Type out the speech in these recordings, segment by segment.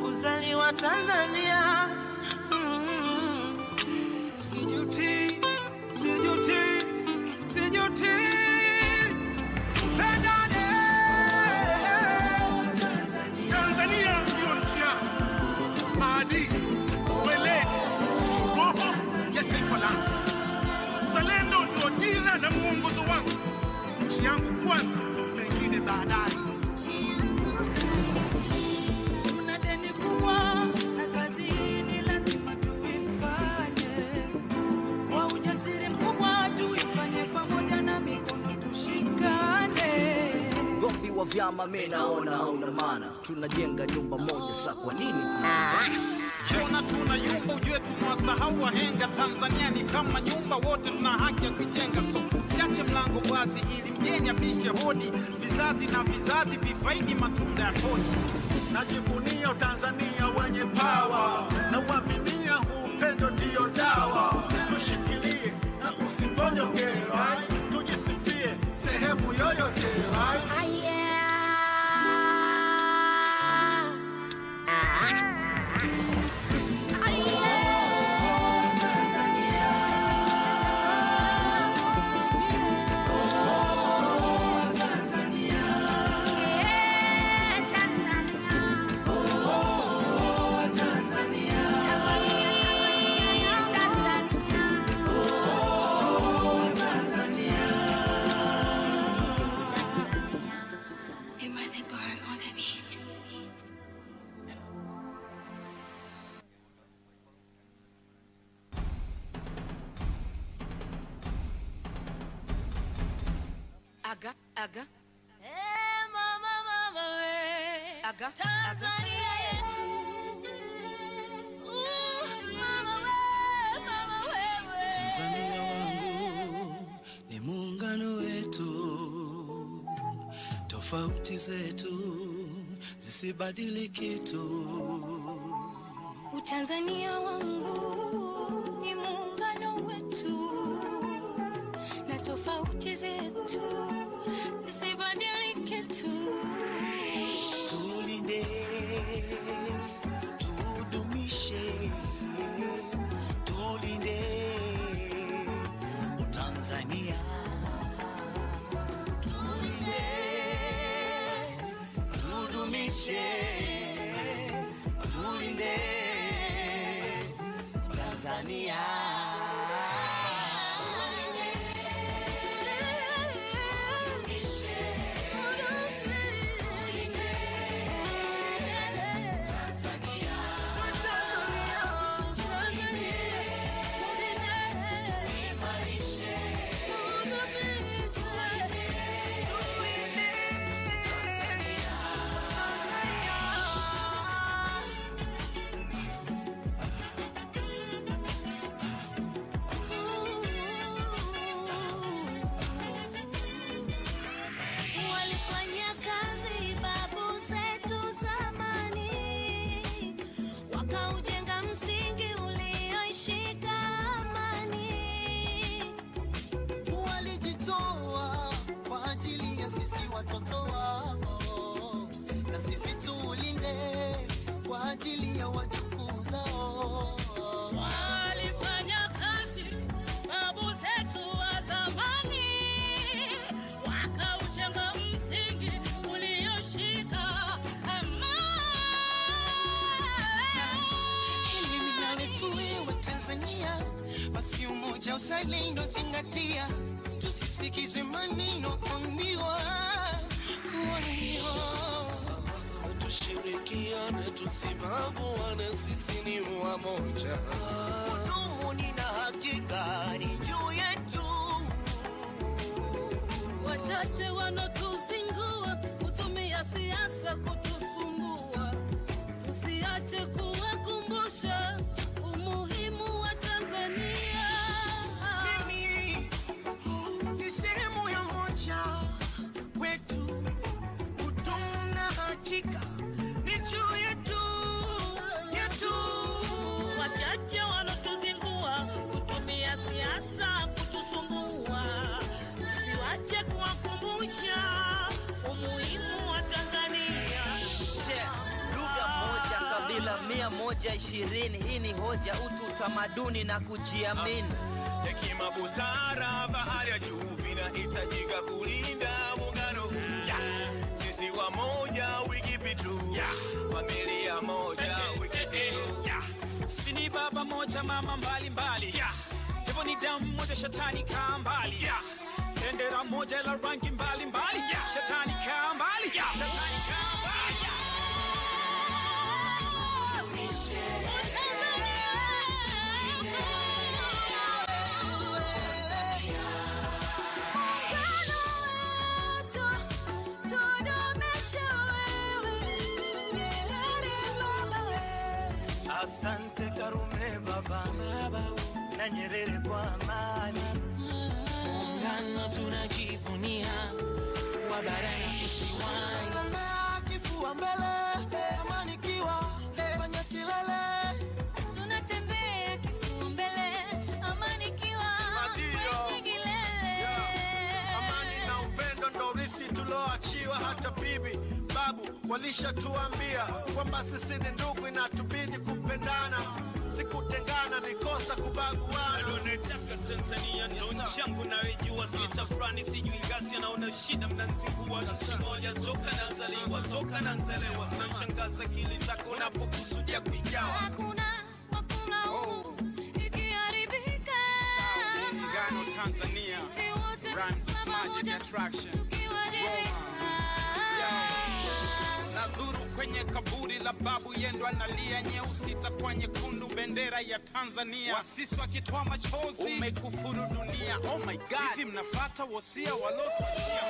kuzaliwa Tanzania. Sijuti, sijuti, sijuti. Tupendane. Tanzania ndio nchi yangu. Maadili, weledi, roho ya taifa langu. Uzalendo ndio dira na muongozo wangu. Nchi yangu kwanza, mengine baadaye. Tuna deni kubwa na kazi ni lazima tuifanye. Kwa ujasiri mkubwa tuifanye pamoja na mikono tushikane. Gomvi wa vyama mimi naona hauna maana. Tunajenga nyumba moja sasa kwa nini? Chona tunayumba ujue tunawasahau wahenga. Tanzania ni kama nyumba, wote tuna haki ya kujenga. So siache mlango wazi ili mgeni abishe hodi. Vizazi na vizazi vifaidi matunda ya kodi. Najivunia Tanzania wenye power. Na uaminia upendo ndio dawa. Tushikilie na usiponyoke, right? Tujisifie sehemu yoyote, right? Aga. Mama we. Aga. Tanzania yetu. Mama we. Tanzania wangu ni muungano wetu. Tofauti zetu zisibadili kitu. Tanzania wangu ni muungano wetu. Na tofauti zetu zisibadilike tu. Tulinde, tudumishe, tulinde Tanzania. Tulinde, tudumishe, tulinde Tanzania. Watoto wao na sisi tulinde kwa ajili ya wajukuu zao. Walifanya kazi babu zetu wa zamani, wakaujenga msingi ulioshika amani. Ili minawe tuwe wa Tanzania, basi umoja uzalendo zingatia. Tusisikize maneno kuambiwa. Tushirikiane, tusibaguane, sisi ni wamoja. Kudumu ni na hakika ni juu yetu. Wachache wanatuzingua, kutumia siasa kutusumbua. Tusiache kuwakumbusha umuhimu wa Tanzania. Mimi ni sehemu ya moja kwetu. Kudumu na hakika ni juu yetu, yetu. Wachache wanatuzingua, kutumia siasa Tanzania 120, hii ni hoja, utu, utamaduni na kujiamini. Hekima, busara, bahari ya juu vinahitajika kulinda muungano. Sisi wamoja, wiki pitu. Familia moja, wiki pitu. Sini baba moja, mama mbali mbali. Hivyo ni damu moja, shetani kaa mbali. Bendera moja la rangi mbali mbali. Shetani kaa mbali. Shetani kaa mbali. Asante Karume baba na Nyerere kwa amani. Muungano tunajivunia wa barani kisiwani. Samia kifua mbele, amani kiwa kwenye kilele. Tunatembea kifua mbele, amani kiwa kwenye kilele. Amani na upendo ndo urithi tuloachiwa, hata bibi babu walishatuambia kwamba sisi ni ndugu, inatubidi kupendana, sikutengana, mikosa kubaguana. Alonetaka Tanzania ndo nchi yangu naijua, sikitafurani sijui ghasia, naona shida mnanzingua. Nchi moja toka nazaliwa, toka nanzelewa, zinashangaza akili zako unapokusudia kuigawa. Hakuna ikiharibika. Muungano Tanzania, Sisi wote Rhymes of Magic pamoja Attraction. tukiwajibika. Nadhuru kwenye kaburi la babu yendo analia, nyeusi takwa nyekundu, bendera ya Tanzania. Wasisi wakitoa machozi, umekufuru dunia. Oh my God, hivi mnafuata wosia walotuachia?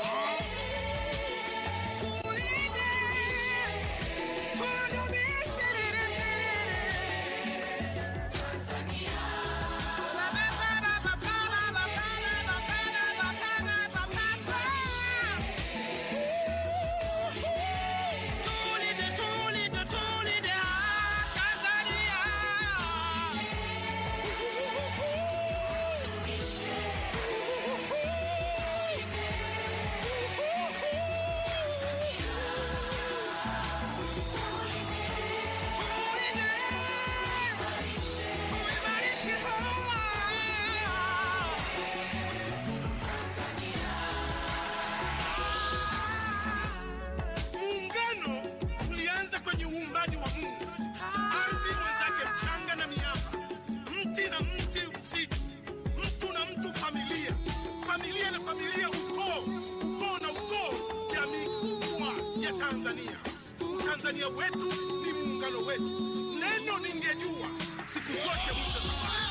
Tanzania wetu ni muungano wetu. Neno ningejua siku zote mwisho safari.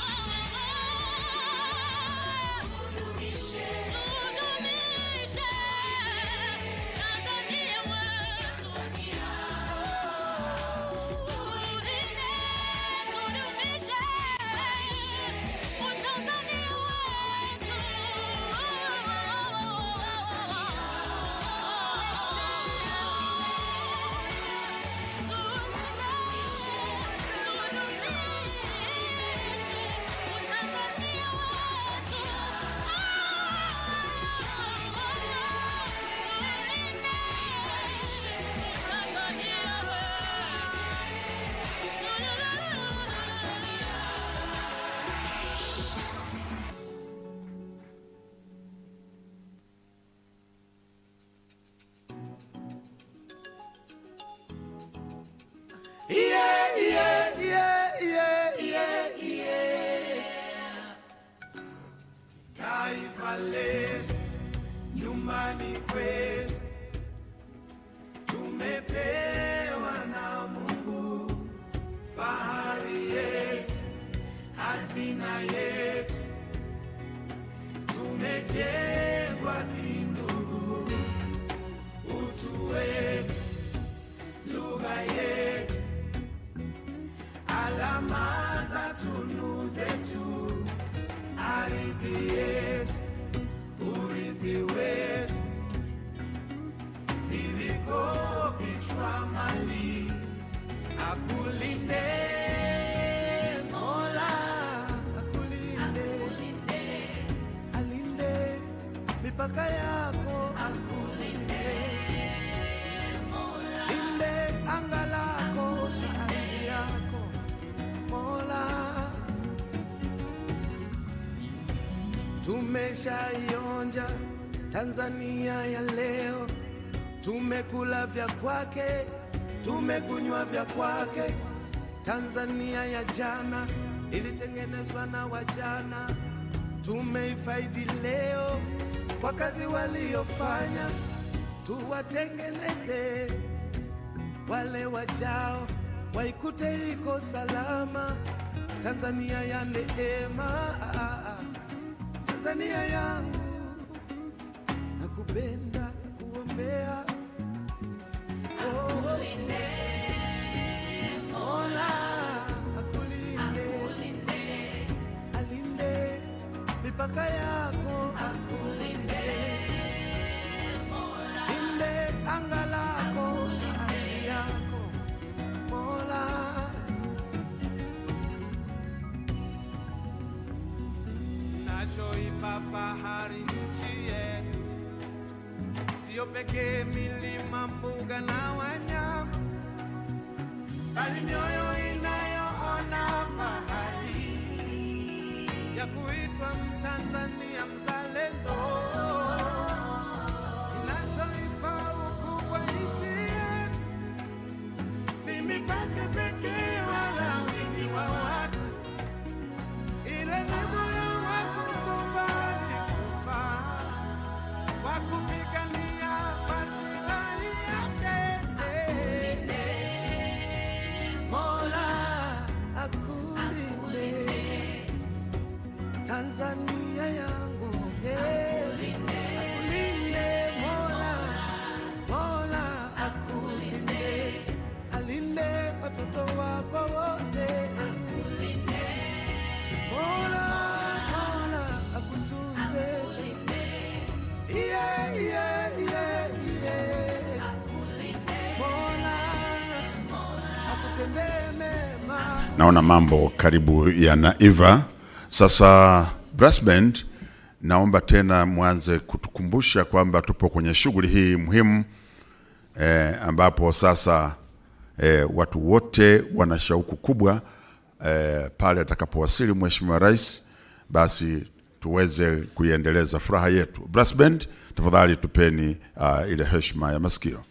Taifa letu, nyumbani kwetu, tumepewa na Mungu, fahari yetu, hazina yetu, tumejengwa kindugu, utu wetu, lugha yetu, alama za tunu zetu, ardhi yetu, urithi wetu, silikofichwa mali, akulinde Mola, akulinde, alinde mipaka yako, akulinde Mola, linde anga lako na ardhi yako. tumeshaionja Tanzania ya leo. Tumekula vya kwake, tumekunywa vya kwake. Tanzania ya jana ilitengenezwa na wajana, tumeifaidi leo kwa kazi waliofanya. Tuwatengeneze wale wajao, waikute iko salama. Tanzania ya neema, Tanzania yangu, nakupenda, nakuombea. Akulinde Mola, akulinde, alinde mipaka yako, akulinde Mola, linde anga lako, ardhi yako Mola. Nachoipa fahari nchi yetu, sio pekee milima, mbuga na wanyama, bali mioyo inayoona fahari ya kuitwa Mtanzania mzalendo. Nachoipa ukubwa nchi yetu, si mipaka pekee wala wingi wa watu, ile ni moyo wa kukubali kufa, wa kupigania maslahi yake. Mola akulinde Tanzania yangu, akulinde Mola, Mola akulinde, alinde watoto wako wote, Mola, Mola akutunze, yeah, yeah, yeah, yeah. Mola akutendee mema. Naona mambo karibu yanaiva. Sasa brass band, naomba tena mwanze kutukumbusha kwamba tupo kwenye shughuli hii muhimu, ambapo sasa watu wote wana shauku kubwa pale atakapowasili Mheshimiwa Rais, basi tuweze kuiendeleza furaha yetu. Brass band, tafadhali tupeni ile heshima ya masikio.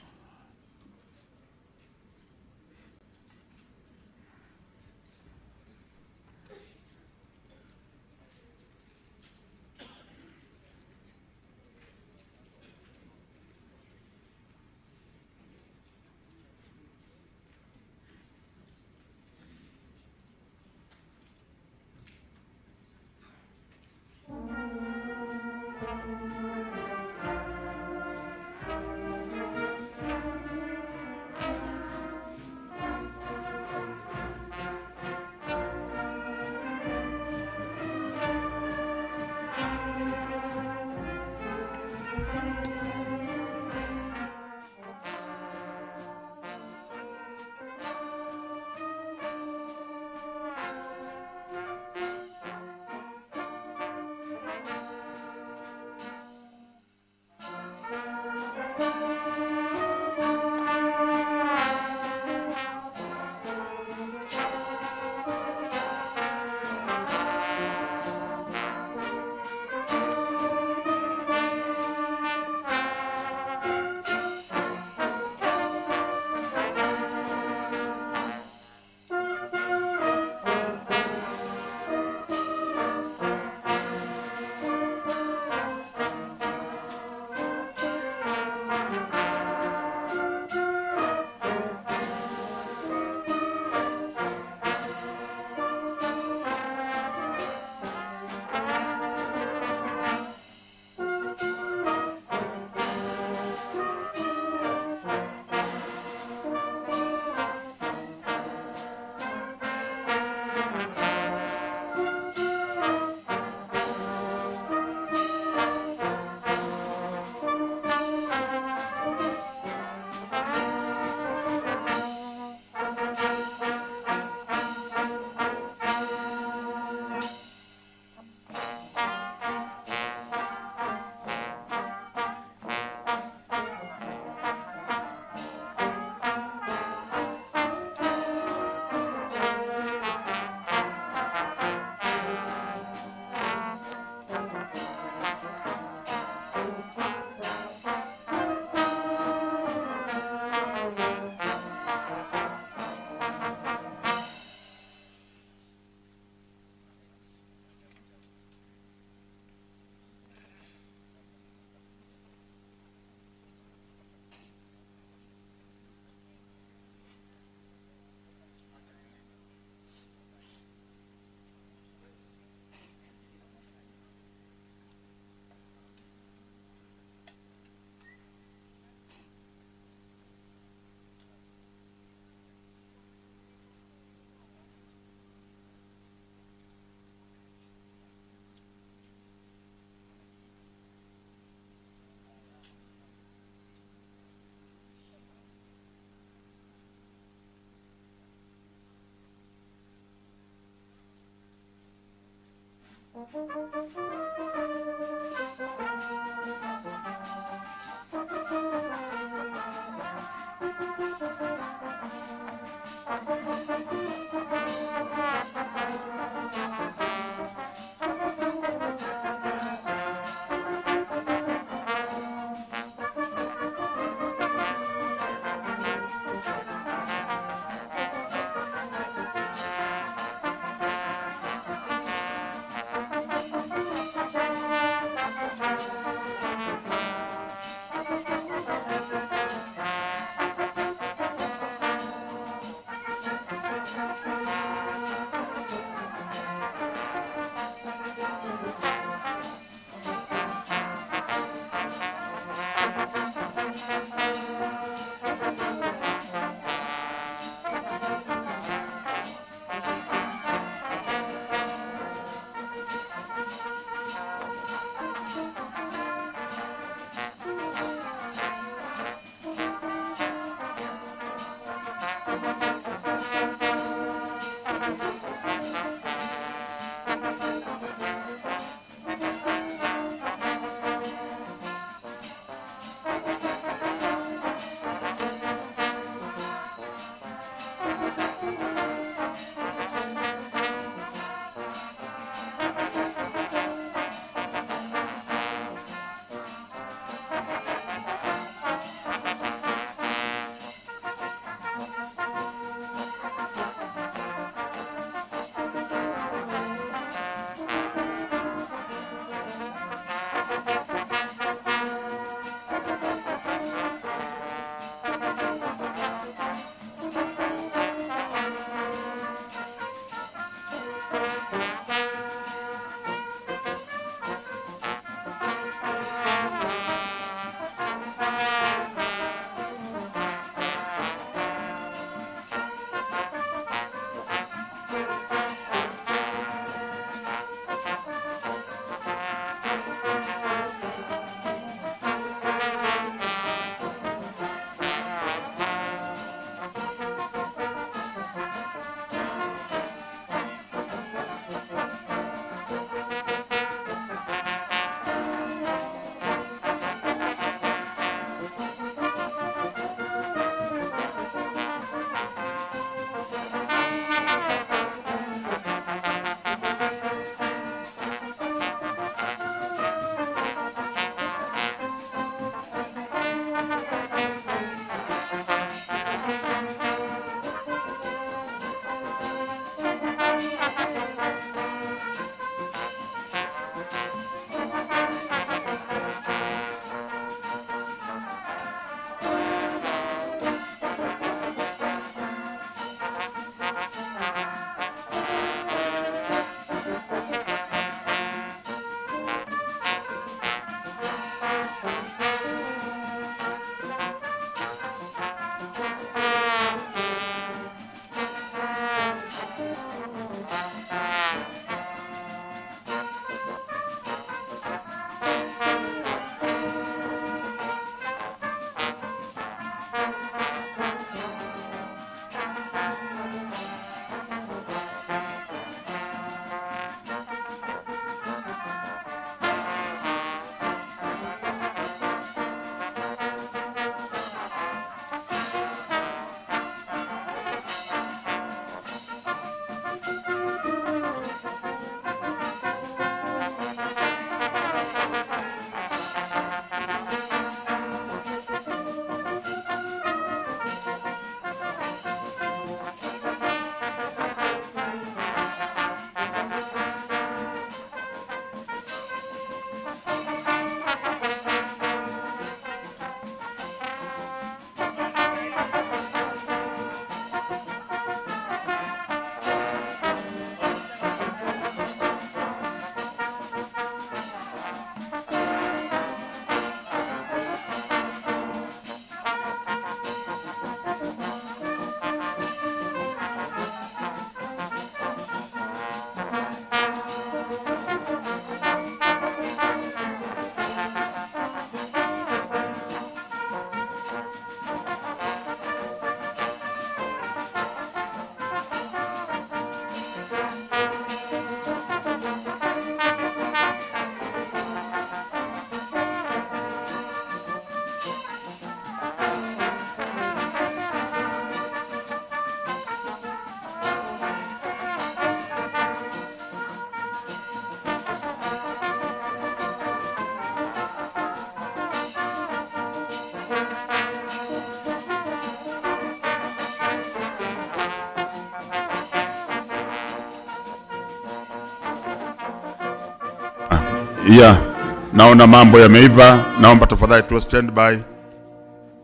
Naona mambo yameiva. Naomba tafadhali tu standby.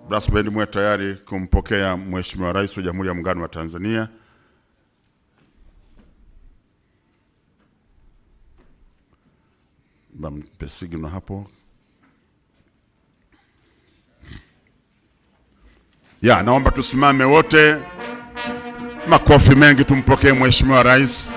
Brass band mwe tayari kumpokea Mheshimiwa Rais wa Jamhuri ya Muungano wa Tanzania. Mpe signal hapo. Naomba tusimame wote. Makofi mengi tumpokee Mheshimiwa Rais.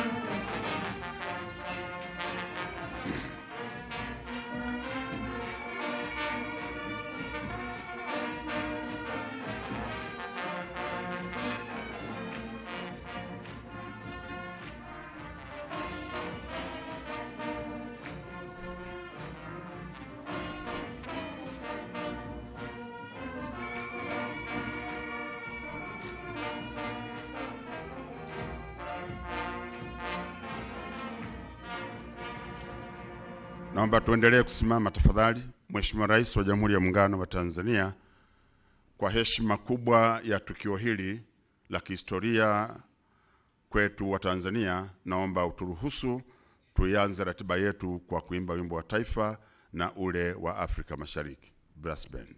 Naomba tuendelee kusimama tafadhali. Mheshimiwa Rais wa Jamhuri ya Muungano wa Tanzania, kwa heshima kubwa ya tukio hili la kihistoria kwetu wa Tanzania, naomba uturuhusu tuianze ratiba yetu kwa kuimba wimbo wa taifa na ule wa Afrika Mashariki. Brass band.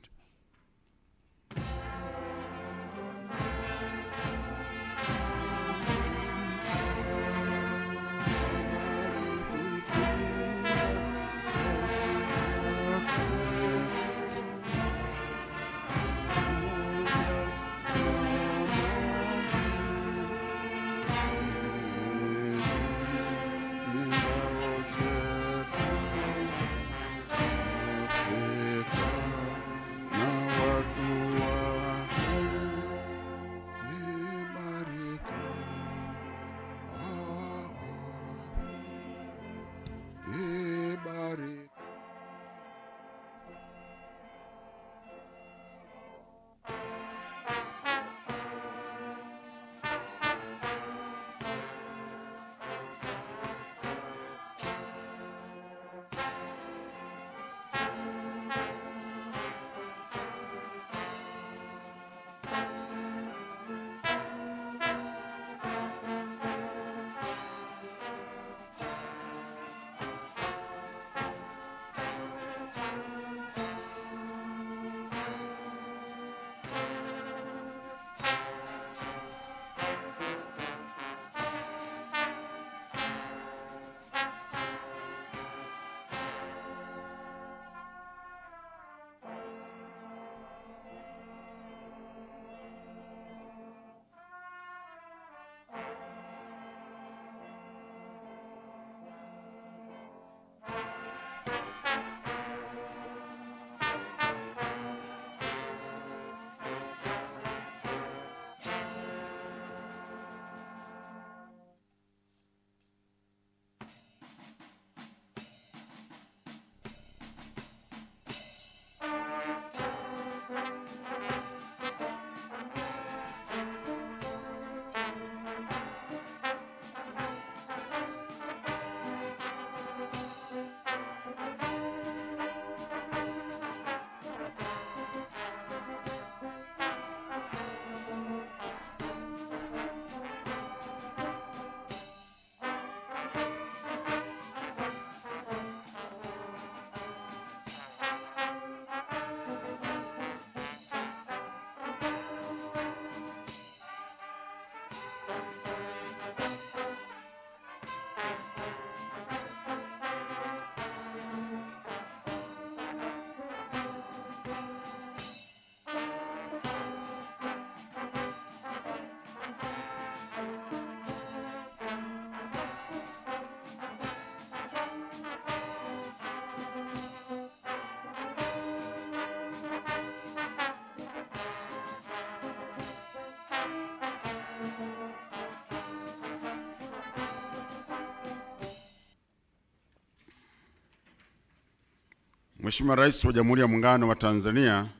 Mheshimiwa Rais wa Jamhuri ya Muungano wa Tanzania,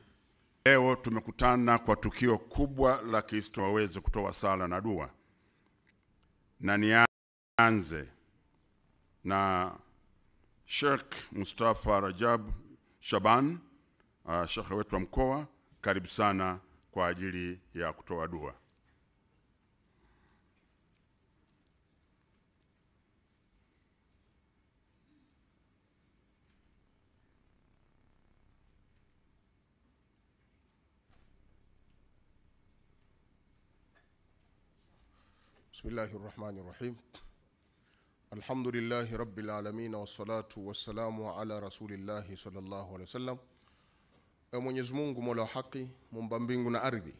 leo tumekutana kwa tukio kubwa la kihistoria waweze kutoa sala na dua. Na nianze na Sheikh Mustafa Rajab Shaban, Sheikh wetu wa mkoa, karibu sana kwa ajili ya kutoa dua. Bismillahirrahmanirrahim. Alhamdulillahi rabbil alamin wassalatu wassalamu ala rasulillahi sallallahu alaihi wasallam. Mwenyezi Mungu Mola wa haki, muumba mbingu na ardhi,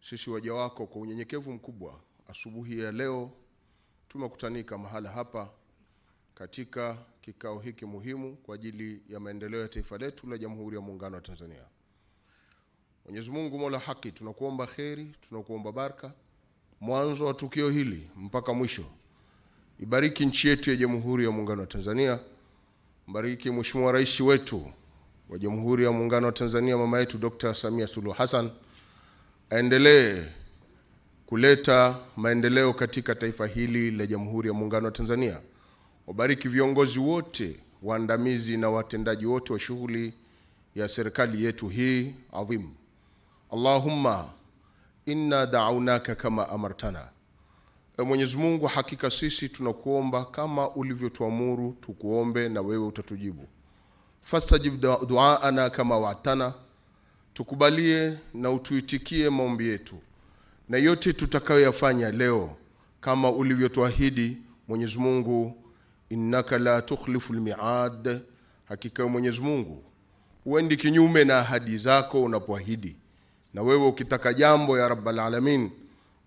sisi waja wako kwa unyenyekevu mkubwa, asubuhi ya leo tumekutanika mahala hapa katika kikao hiki muhimu kwa ajili ya maendeleo ya taifa letu la Jamhuri ya Muungano wa Tanzania. Mwenyezi Mungu Mola wa haki, tunakuomba kheri, tunakuomba baraka mwanzo wa tukio hili mpaka mwisho. Ibariki nchi yetu ya Jamhuri ya Muungano wa Tanzania. Mbariki Mheshimiwa Rais wetu wa Jamhuri ya Muungano wa Tanzania, mama yetu Dr. Samia Suluhu Hassan, aendelee kuleta maendeleo katika taifa hili la Jamhuri ya Muungano wa Tanzania. Wabariki viongozi wote, waandamizi na watendaji wote wa shughuli ya serikali yetu hii adhim. Allahumma inna da'awnaka kama amartana. Mwenyezi Mungu, hakika sisi tunakuomba kama ulivyotuamuru tukuombe na wewe utatujibu. Fastajib du'aana kama wa'tana. Tukubalie na utuitikie maombi yetu. Na yote tutakayoyafanya leo kama ulivyotuahidi Mwenyezi Mungu, innaka la tukhlifu al-mi'ad. Hakika Mwenyezi Mungu huendi kinyume na ahadi zako unapoahidi. Na wewe ukitaka jambo ya Rabbal Alamin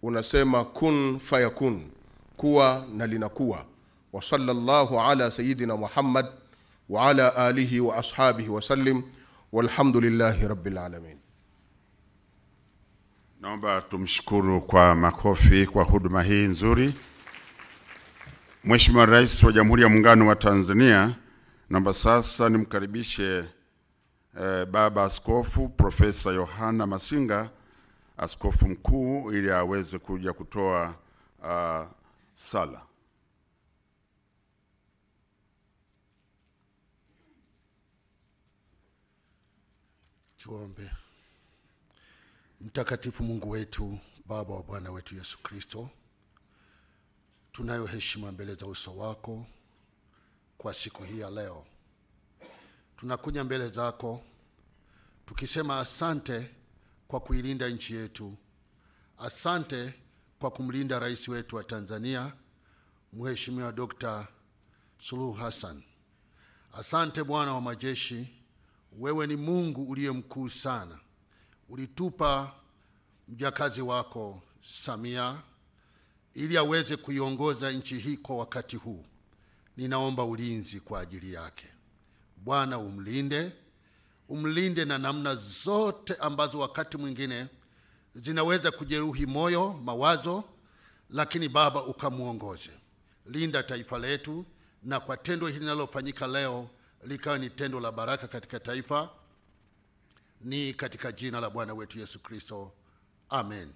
unasema kun fayakun, kuwa na linakuwa. Wa sallallahu ala sayyidina Muhammad wa ala alihi wa ashabihi wa sallim, walhamdulillahi rabbil alamin. Naomba tumshukuru kwa makofi kwa huduma hii nzuri. Mheshimiwa Rais wa Jamhuri ya Muungano wa Tanzania, naomba sasa nimkaribishe Baba Askofu Profesa Yohana Masinga, Askofu Mkuu, ili aweze kuja kutoa sala. Tuombe. Mtakatifu Mungu wetu, Baba wa Bwana wetu Yesu Kristo, tunayo heshima mbele za uso wako kwa siku hii ya leo. Tunakuja mbele zako tukisema asante kwa kuilinda nchi yetu. Asante kwa kumlinda rais wetu wa Tanzania, Mheshimiwa Dr. Suluhu Hassan. Asante Bwana wa majeshi, wewe ni Mungu uliye mkuu sana. Ulitupa mjakazi wako Samia ili aweze kuiongoza nchi hii kwa wakati huu. Ninaomba ulinzi kwa ajili yake. Bwana umlinde na namna zote ambazo wakati mwingine zinaweza kujeruhi moyo, mawazo, lakini Baba ukamuongoze. Linda taifa letu, na kwa tendo hili linalofanyika leo likawa ni tendo la baraka katika taifa. Ni katika jina la Bwana wetu Yesu Kristo. Amen.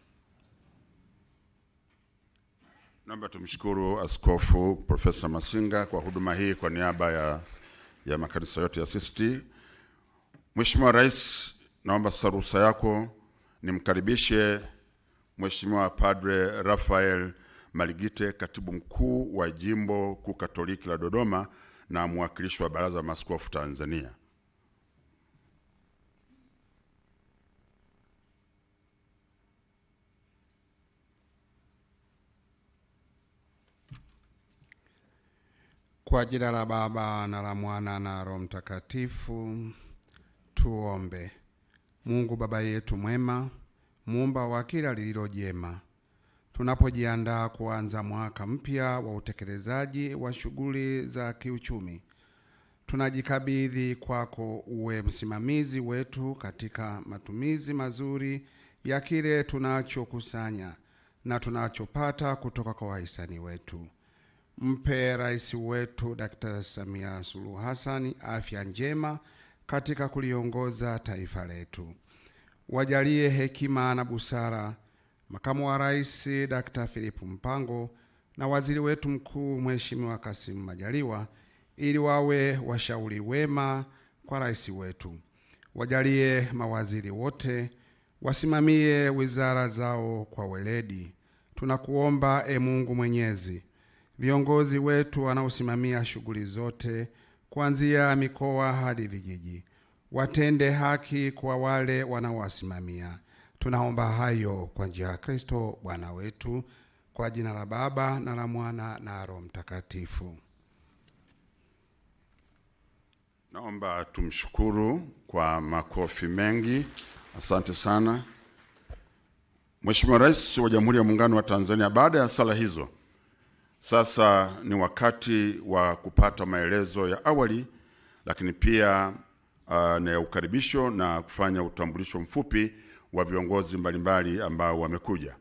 Naomba tumshukuru Askofu Profesa Masinga kwa huduma hii kwa niaba ya makanisa yote ya CCT. Mheshimiwa Rais, naomba saruhusa yako nimkaribishe Mheshimiwa Padre Rafael Maligite, Katibu Mkuu wa Jimbo Kuu Katoliki la Dodoma na mwakilishi wa Baraza la Maaskofu Tanzania. Kwa jina la Baba na la Mwana na Roho Mtakatifu, tuombe. Mungu Baba yetu mwema, muumba wa kila lililo jema, tunapojiandaa kuanza mwaka mpya wa utekelezaji wa shughuli za kiuchumi, tunajikabidhi kwako uwe msimamizi wetu katika matumizi mazuri ya kile tunachokusanya na tunachopata kutoka kwa wahisani wetu. Mpe rais wetu Dr. Samia Suluhu Hassan afya njema katika kuliongoza taifa letu. Wajalie hekima na busara makamu wa rais Dr. Philip Mpango na waziri wetu mkuu Mheshimiwa Kassim Majaliwa, ili wawe washauri wema kwa rais wetu. Wajalie mawaziri wote wasimamie wizara zao kwa weledi. Tunakuomba Mungu Mwenyezi, viongozi wetu wanaosimamia shughuli zote kuanzia mikoa hadi vijiji watende haki kwa wale wanaowasimamia. Tunaomba hayo kwa njia ya Kristo Bwana wetu. Kwa jina la Baba na la Mwana na Roho Mtakatifu. Naomba tumshukuru kwa makofi mengi. Asante sana. Mheshimiwa Rais wa Jamhuri ya Muungano wa Tanzania, baada ya sala hizo, sasa ni wakati wa kupata maelezo ya awali, lakini pia na ya ukaribisho na kufanya utambulisho mfupi wa viongozi mbalimbali ambao wamekuja.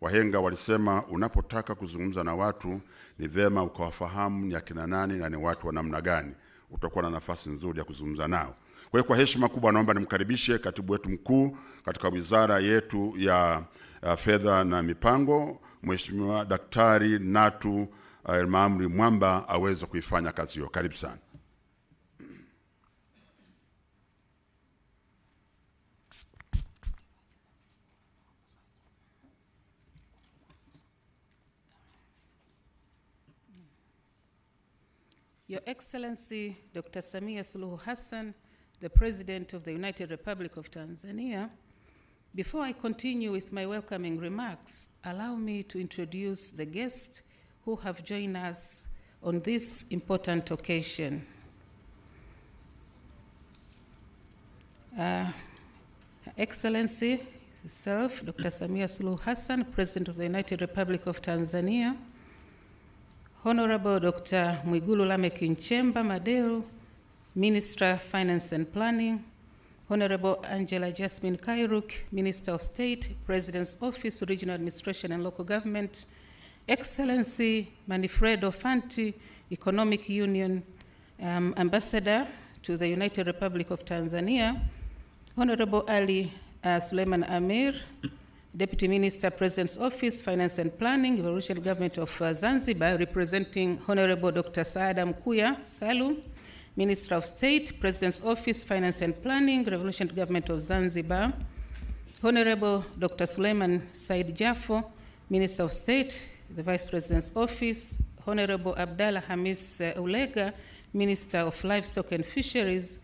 Wahenga walisema unapotaka kuzungumza na watu ni vema ukawafahamu ni akina nani na ni watu wa namna gani. Utakuwa na nafasi nzuri ya kuzungumza nao. Kwa hiyo kwa heshima kubwa naomba nimkaribishe katibu wetu mkuu katika wizara yetu ya fedha na mipango, Mheshimiwa Daktari Natu Maamri Mwamba aweze kuifanya kazi hiyo. Karibu sana. Your Excellency Dr. Samia Suluhu Hassan, the President of the United Republic of Tanzania, before I continue with my welcoming remarks, allow me to introduce the guests who have joined us on this important occasion. Her Excellency herself, Dr. Samia Suluhu Hassan, President of the United Republic of Tanzania, Honorable Dr. Mwigulu Lameck Nchemba Madelu, Minister of Finance and Planning, Honorable Angela Jasmine Kairuk, Minister of State, President's Office, Regional Administration and Local Government, Excellency Manfredo Fanti, Economic Union Ambassador to the United Republic of Tanzania, Honorable Ali Suleiman Amir, Deputy Minister, President's Office, Finance and Planning, Revolutionary Government of Zanzibar, representing Honorable Dr. Saada Mkuya Salu, Minister of State, President's Office, Finance and Planning, Revolutionary Government of Zanzibar, Honorable Dr. Suleiman Said Jafo, Minister of State, the Vice President's Office, Honorable Abdallah Hamis Ulega, Minister of Livestock and Fisheries,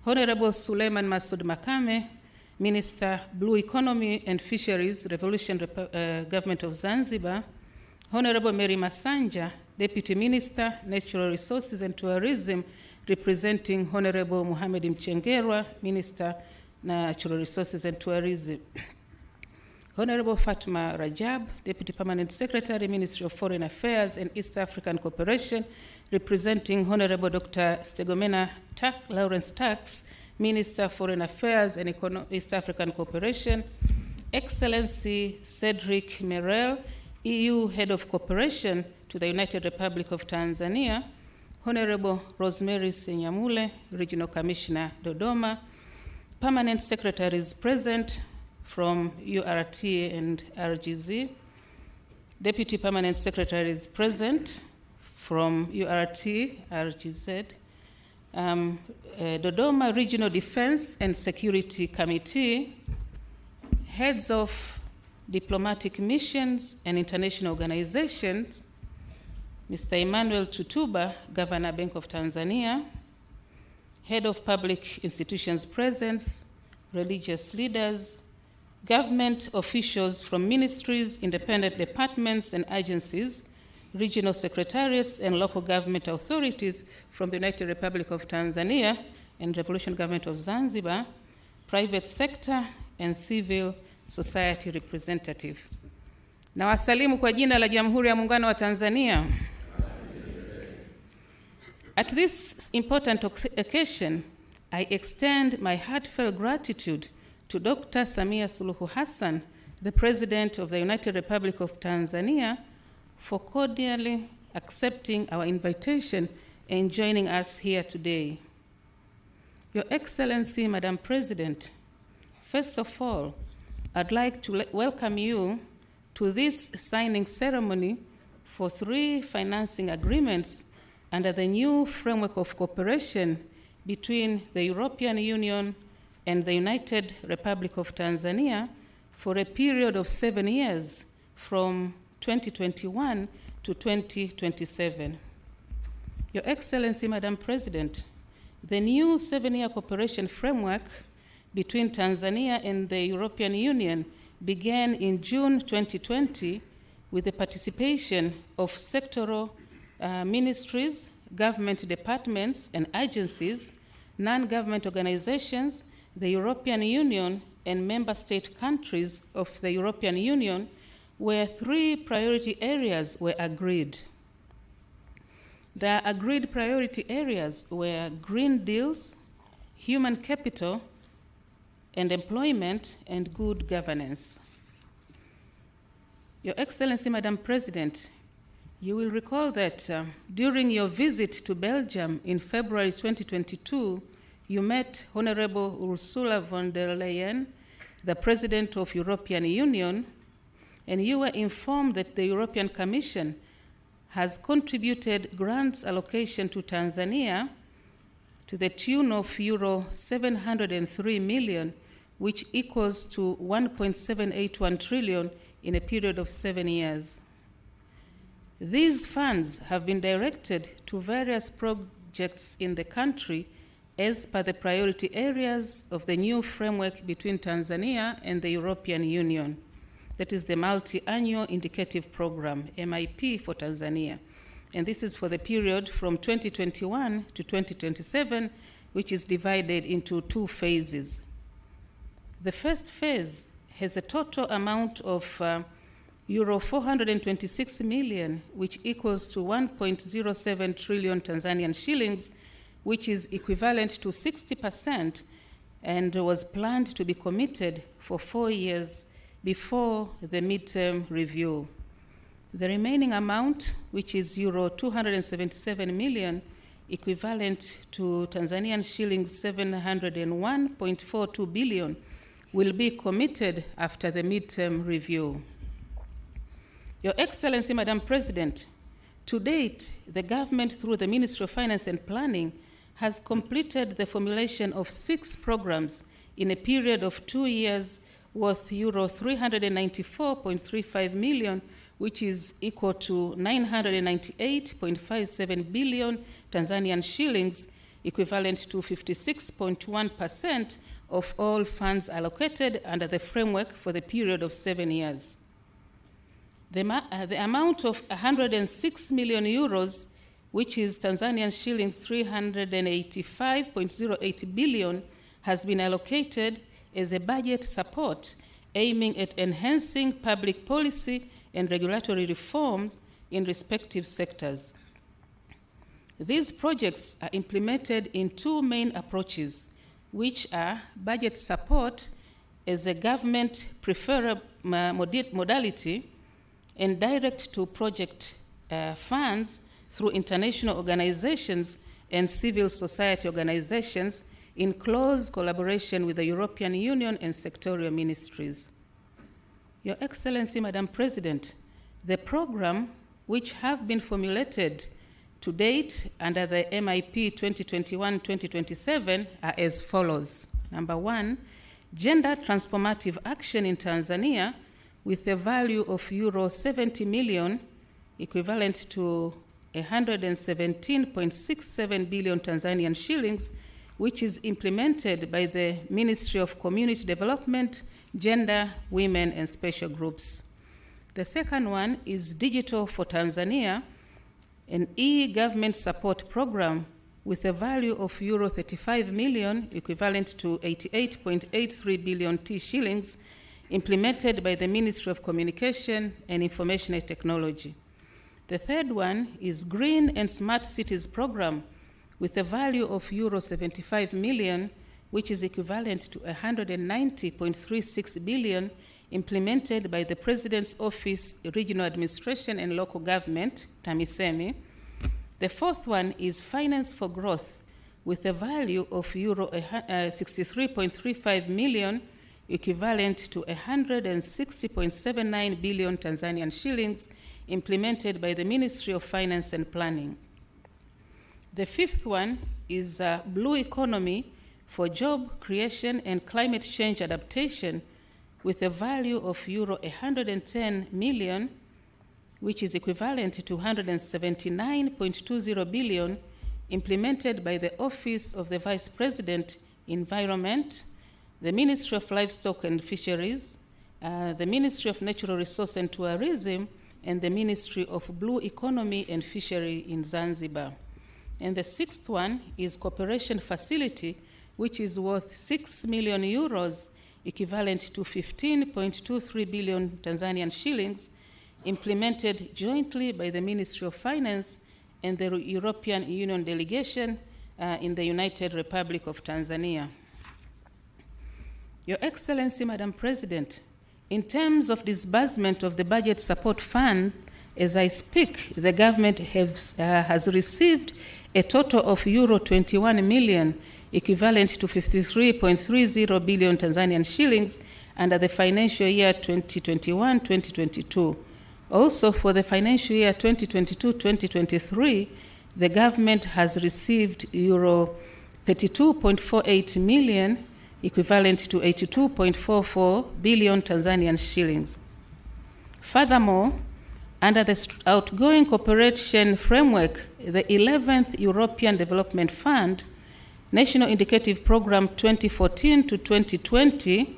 Honorable Suleiman Masoud Makame, Minister, Blue Economy and Fisheries, Revolutionary Government of Zanzibar, Honorable Mary Masanja, Deputy Minister, Natural Resources and Tourism, representing Honorable Mohamed Mchengerwa, Minister, Natural Resources and Tourism, Honorable Fatma Rajab, Deputy Permanent Secretary, Ministry of Foreign Affairs and East African Cooperation, representing Honorable Dr. Stegomena Lawrence Tax, Minister, Foreign Affairs and East African Cooperation, Excellency Cedric Merel, EU Head of Cooperation to the United Republic of Tanzania, Honorable Rosemary Senyamule, Regional Commissioner, Dodoma, Permanent Secretaries present from URT and RGZ, Deputy Permanent Secretaries present from URT, RGZ, Dodoma Regional Defense and Security Committee, heads of diplomatic missions and international organizations, Mr. Emmanuel Tutuba, Governor, Bank of Tanzania, head of public institutions presence, religious leaders, government officials from ministries, independent departments and agencies, regional secretariats and local government authorities from the United Republic of Tanzania and Revolutionary Government of Zanzibar, private sector and civil society representative. Na wasalimu kwa jina la Jamhuri ya Muungano wa Tanzania. At this important occasion, I extend my heartfelt gratitude to Dr. Samia Suluhu Hassan, the President of the United Republic of Tanzania, for cordially accepting our invitation and joining us here today. Your Excellency, Madam President, first of all, I'd like to welcome you to this signing ceremony for 3 financing agreements under the new framework of cooperation between the European Union and the United Republic of Tanzania for a period of 7 years from 2021 to 2027. Your Excellency, Madam President, the new 7-year cooperation framework between Tanzania and the European Union began in June 2020 with the participation of sectoral ministries, government departments and agencies, non-government organizations, the European Union, and member state countries of the European Union, where 3 priority areas were agreed. The agreed priority areas were green deals, human capital, and employment and good governance. Your Excellency, Madam President, you will recall that during your visit to Belgium in February 2022, you met Honorable Ursula von der Leyen, the President of European Union, and you were informed that the European Commission has contributed grants allocation to Tanzania to the tune of euro 703 million, which equals to 1.781 trillion in a period of 7 years. These funds have been directed to various projects in the country as per the priority areas of the new framework between Tanzania and the European Union. That is the Multi-Annual Indicative Program, MIP, for Tanzania. And this is for the period from 2021 to 2027, which is divided into 2 phases. The first phase has a total amount of euro 426 million, which equals to 1.07 trillion Tanzanian shillings, which is equivalent to 60%, and was planned to be committed for 4 years before the midterm review. The remaining amount, which is euro 277 million, equivalent to Tanzanian shillings 701.42 billion, will be committed after the midterm review. Your Excellency, Madam President, to date, the government, through the Ministry of Finance and Planning, has completed the formulation of 6 programs in a period of 2 years worth euro 394.35 million, which is equal to 998.57 billion Tanzanian shillings, equivalent to 56.1% of all funds allocated under the framework for the period of 7 years. The amount of 106 million euros, which is Tanzanian shillings 385.08 billion, has been allocated as a budget support aiming at enhancing public policy and regulatory reforms in respective sectors. These projects are implemented in 2 main approaches, which are budget support as a government preferred modality and direct to project funds through international organizations and civil society organizations in close collaboration with the European Union and sectorial ministries. Your Excellency, Madam President, the program which have been formulated to date under the MIP 2021-2027 are as follows. Number 1, gender transformative action in Tanzania with a value of euro 70 million, equivalent to 117.67 billion Tanzanian shillings, which is implemented by the Ministry of Community Development, Gender, Women, and Special Groups. The second one is Digital for Tanzania, an e-government support program with a value of euro 35 million, equivalent to 88.83 billion T shillings, implemented by the Ministry of Communication and Information Technology. The third one is Green and Smart Cities program with a value of euro 75 million, which is equivalent to 190.36 billion, implemented by the President's Office, Regional Administration and Local Government, TAMISEMI. The fourth one is Finance for Growth with a value of euro 63.35 million, equivalent to 160.79 billion Tanzanian shillings, implemented by the Ministry of Finance and Planning. The fifth one is Blue Economy for Job Creation and Climate Change Adaptation with a value of euro 110 million, which is equivalent to 179.20 billion, implemented by the Office of the Vice President, Environment, the Ministry of Livestock and Fisheries, the Ministry of Natural Resources and Tourism, and the Ministry of Blue Economy and Fishery in Zanzibar. And the sixth one is Cooperation Facility, which is worth 6 million euros, equivalent to 15.23 billion Tanzanian shillings, implemented jointly by the Ministry of Finance and the European Union delegation in the United Republic of Tanzania. Your Excellency, Madam President, in terms of disbursement of the Budget Support Fund, as I speak, the government has received a total of euro 21 million, equivalent to 53.30 billion Tanzanian shillings under the financial year 2021-2022. Also, for the financial year 2022-2023, the government has received euro 32.48 million, equivalent to 82.44 billion Tanzanian shillings. Furthermore, under the outgoing cooperation framework, the 11th European Development Fund, National Indicative Program 2014 to 2020,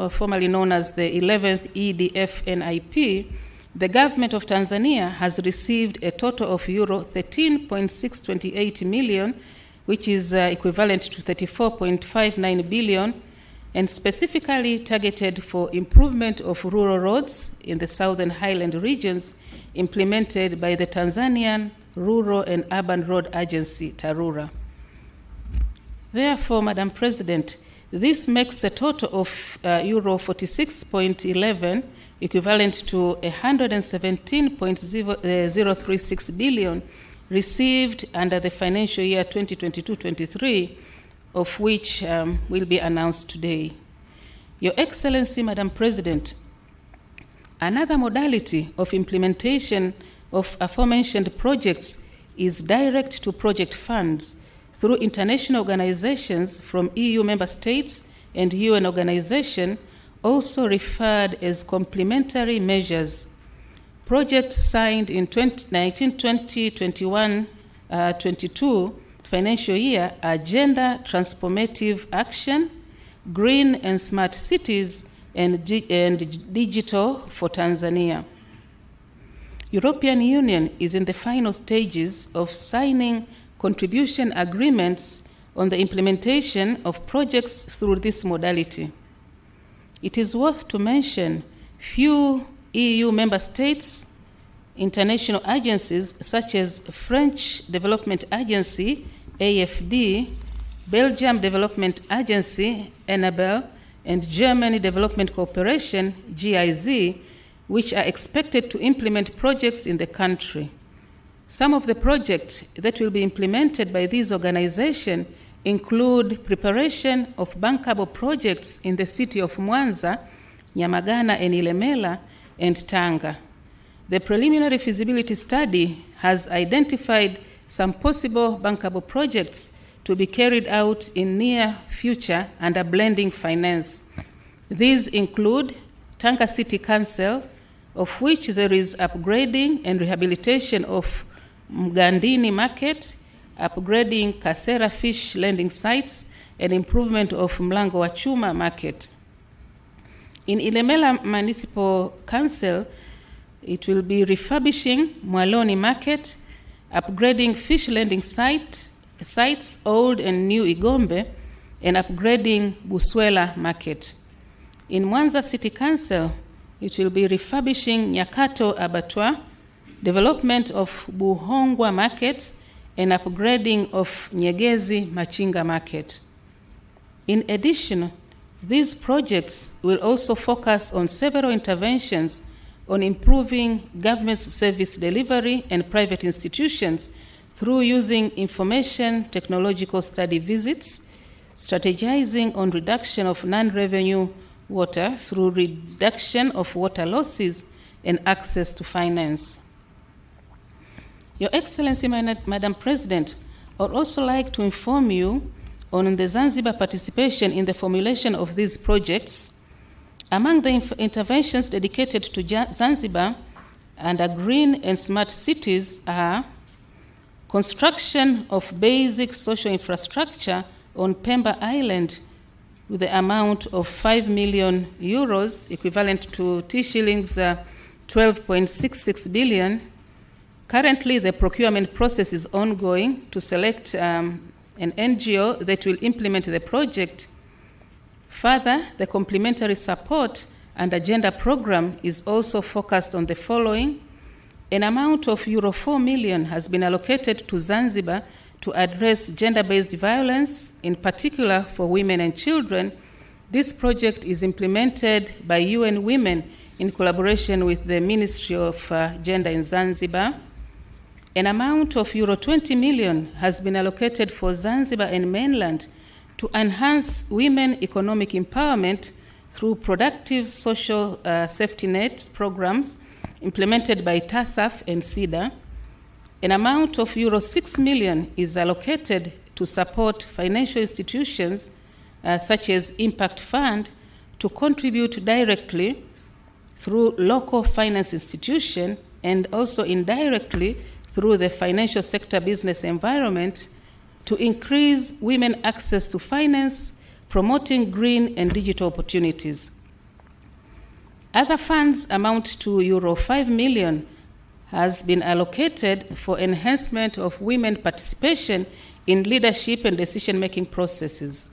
formerly known as the 11th EDF NIP, the government of Tanzania has received a total of euro 13.628 million, which is equivalent to 34.59 billion, and specifically targeted for improvement of rural roads in the Southern Highland regions, implemented by the Tanzanian Rural and Urban Road Agency, TARURA. Therefore, Madam President, this makes a total of euro 46.11, equivalent to 117.036 billion, received under the financial year 2022-23, of which will be announced today. Your Excellency, Madam President, another modality of implementation of aforementioned projects is direct-to-project funds through international organizations from EU member states and UN organization, also referred as complementary measures. Projects signed in 2019, 2021, 22 financial year are Gender Transformative Action, Green and Smart Cities, and Digital for Tanzania. European Union is in the final stages of signing contribution agreements on the implementation of projects through this modality. It is worth to mention few EU member states, international agencies such as French Development Agency, AFD, Belgium Development Agency, ENABEL, and Germany Development Cooperation, GIZ, which are expected to implement projects in the country. Some of the projects that will be implemented by these organizations include preparation of bankable projects in the city of Mwanza, Nyamagana and Ilemela, and Tanga. The preliminary feasibility study has identified some possible bankable projects to be carried out in near future under blending finance. These include Tanga City Council, of which there is upgrading and rehabilitation of Mgandini Market, upgrading Kasera fish landing sites, and improvement of Mlango wa Chuma Market. In Ilemela Municipal Council, it will be refurbishing Mwaloni Market, upgrading fish landing sites, Old and New Igombe, and upgrading Buswela Market. In Mwanza City Council, it will be refurbishing Nyakato Abattoir, development of Buhongwa Market, and upgrading of Nyegezi Machinga Market. In addition, these projects will also focus on several interventions on improving government service delivery and private institutions through using information technological study visits, strategizing on reduction of non-revenue water through reduction of water losses, and access to finance. Your Excellency, Madam President, I would also like to inform you on the Zanzibar participation in the formulation of these projects. Among the interventions dedicated to Zanzibar under green and smart cities are construction of basic social infrastructure on Pemba Island with the amount of 5 million euros, equivalent to T shillings 12.66 billion. Currently, the procurement process is ongoing to select an NGO that will implement the project. Further, the complementary support and agenda program is also focused on the following. An amount of euro 4 million has been allocated to Zanzibar to address gender-based violence, in particular for women and children. This project is implemented by UN Women in collaboration with the Ministry of Gender in Zanzibar. An amount of euro 20 million has been allocated for Zanzibar and mainland to enhance women economic empowerment through productive social safety net programs implemented by TASAF and SIDA. An amount of euro 6 million is allocated to support financial institutions such as Impact Fund to contribute directly through local finance institution and also indirectly through the financial sector business environment to increase women access to finance, promoting green and digital opportunities. Other funds amount to euro 5 million has been allocated for enhancement of women participation in leadership and decision-making processes.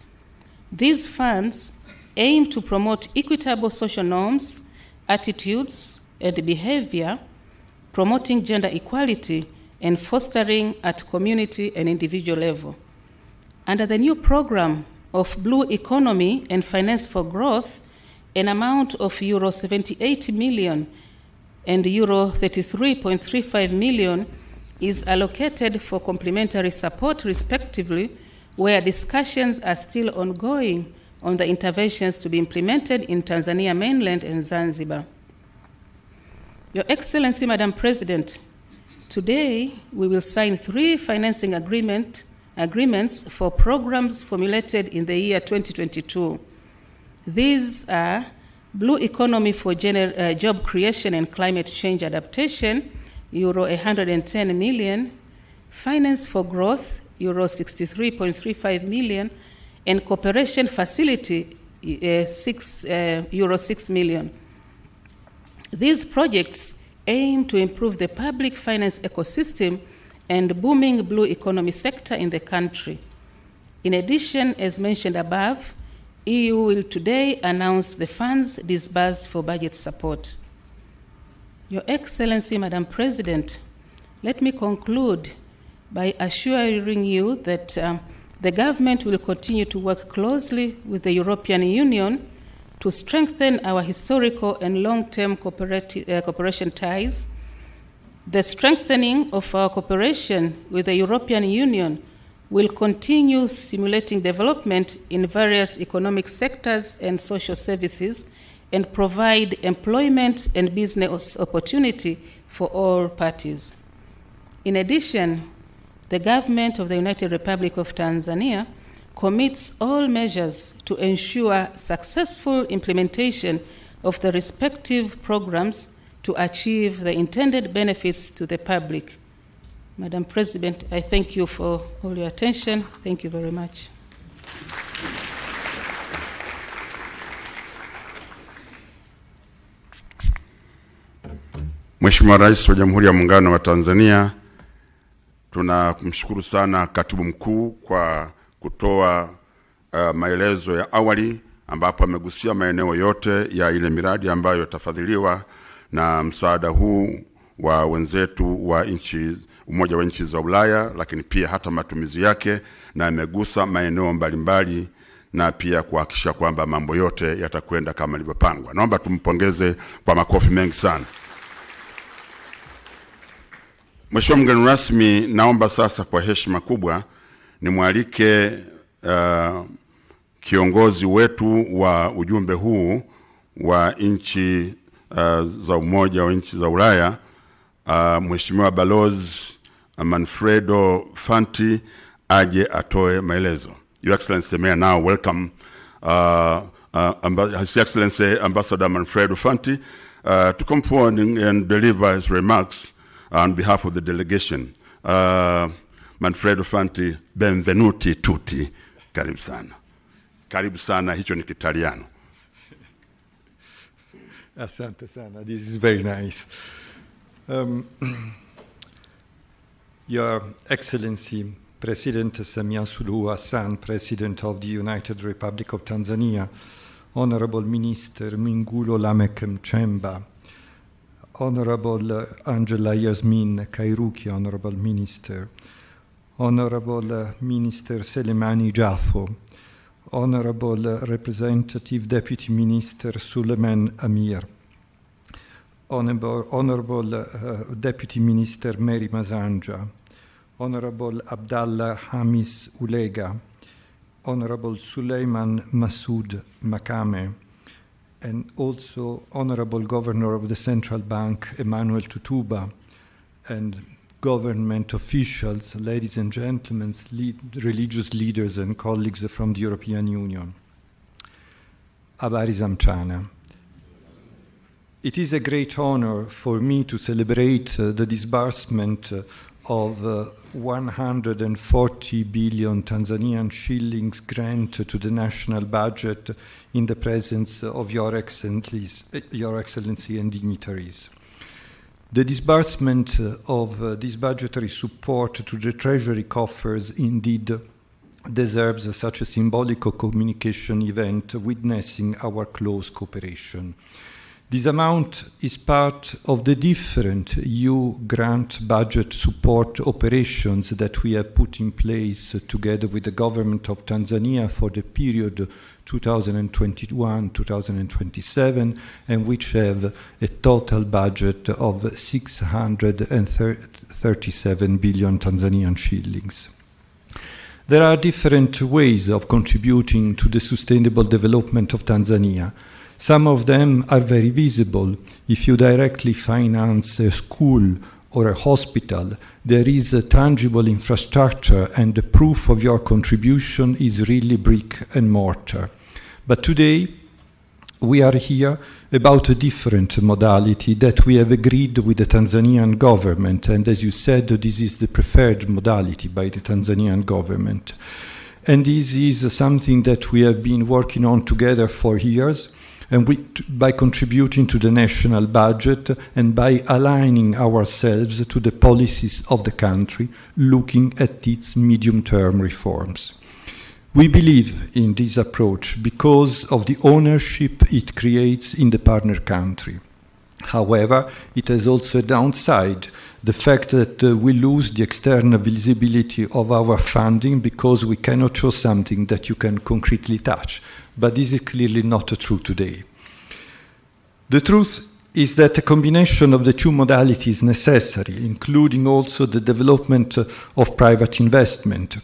These funds aim to promote equitable social norms, attitudes, and behavior, promoting gender equality and fostering at community and individual level. Under the new program of Blue Economy and Finance for Growth, an amount of euro 78 million and euro 33.35 million is allocated for complementary support respectively, where discussions are still ongoing on the interventions to be implemented in Tanzania mainland and Zanzibar. Your Excellency, Madam President, today we will sign 3 financing agreements for programs formulated in the year 2022. These are Blue Economy for Job Creation and Climate Change Adaptation, euro 110 million, Finance for Growth, euro 63.35 million, and Cooperation Facility, euro 6 million. These projects aim to improve the public finance ecosystem and booming blue economy sector in the country. In addition, as mentioned above, EU will today announce the funds disbursed for budget support. Your Excellency, Madam President, let me conclude by assuring you that the government will continue to work closely with the European Union to strengthen our historical and long-term cooperation ties. The strengthening of our cooperation with the European Union will continue stimulating development in various economic sectors and social services and provide employment and business opportunity for all parties. In addition, the government of the United Republic of Tanzania commits all measures to ensure successful implementation of the respective programs to achieve the intended benefits to the public. Madam President, I thank you for all your attention. Thank you very much. Mheshimiwa Rais wa Jamhuri ya Muungano wa Tanzania, tunamshukuru sana Katibu Mkuu kwa kutoa maelezo ya awali ambapo amegusia maeneo yote ya ile miradi ambayo yatafadhiliwa na msaada huu wa wenzetu wa Umoja wa nchi za Ulaya, lakini pia hata matumizi yake, na amegusa maeneo mbalimbali na pia kuhakikisha kwamba mambo yote yatakwenda kama yalivyopangwa. Naomba tumpongeze kwa makofi mengi sana. Mheshimiwa mgeni rasmi, naomba sasa kwa heshima kubwa nimwalike kiongozi wetu wa ujumbe huu wa nchi za Umoja wa nchi za Ulaya, Mheshimiwa Balozi Manfredo Fanti aje atoe maelezo. Your Excellency, may I now welcome His Excellency Ambassador Manfredo Fanti to come forward and deliver his remarks on behalf of the delegation. Manfredo Fanti, benvenuti tutti. Karibu sana. Karibu sana, hicho ni Kitaliano. Asante sana. This is very nice. Your Excellency, President Samia Suluhu Hassan, President of the United Republic of Tanzania, Honorable Minister Mwigulu Lameck Nchemba, Honorable Angela Yasmin Kairuki, Honorable Minister, Honorable Minister Selemani Jaffo, Honorable Representative Deputy Minister Suleiman Amir, Honorable Deputy Minister Mary Masanja, Honorable Abdallah Hamis Ulega, Honorable Suleiman Masoud Makame, and also Honorable Governor of the Central Bank Emmanuel Tutuba, and government officials, ladies and gentlemen, religious leaders and colleagues from the European Union. Habari za mchana. It is a great honor for me to celebrate the disbursement of 140 billion Tanzanian shillings grant to the national budget in the presence of Your Excellency and dignitaries. The disbursement of this budgetary support to the Treasury coffers indeed deserves such a symbolic communication event witnessing our close cooperation. This amount is part of the different EU grant budget support operations that we have put in place together with the government of Tanzania for the period 2021-2027, and which have a total budget of 637 billion Tanzanian shillings. There are different ways of contributing to the sustainable development of Tanzania. Some of them are very visible. If you directly finance a school or a hospital, there is a tangible infrastructure, and the proof of your contribution is really brick and mortar. But today, we are here about a different modality that we have agreed with the Tanzanian government, and as you said, this is the preferred modality by the Tanzanian government. And this is something that we have been working on together for years, and by contributing to the national budget and by aligning ourselves to the policies of the country, looking at its medium-term reforms. We believe in this approach because of the ownership it creates in the partner country. However, it has also a downside, the fact that we lose the external visibility of our funding because we cannot show something that you can concretely touch. But this is clearly not true today. The truth is that a combination of the two modalities is necessary, including also the development of private investment.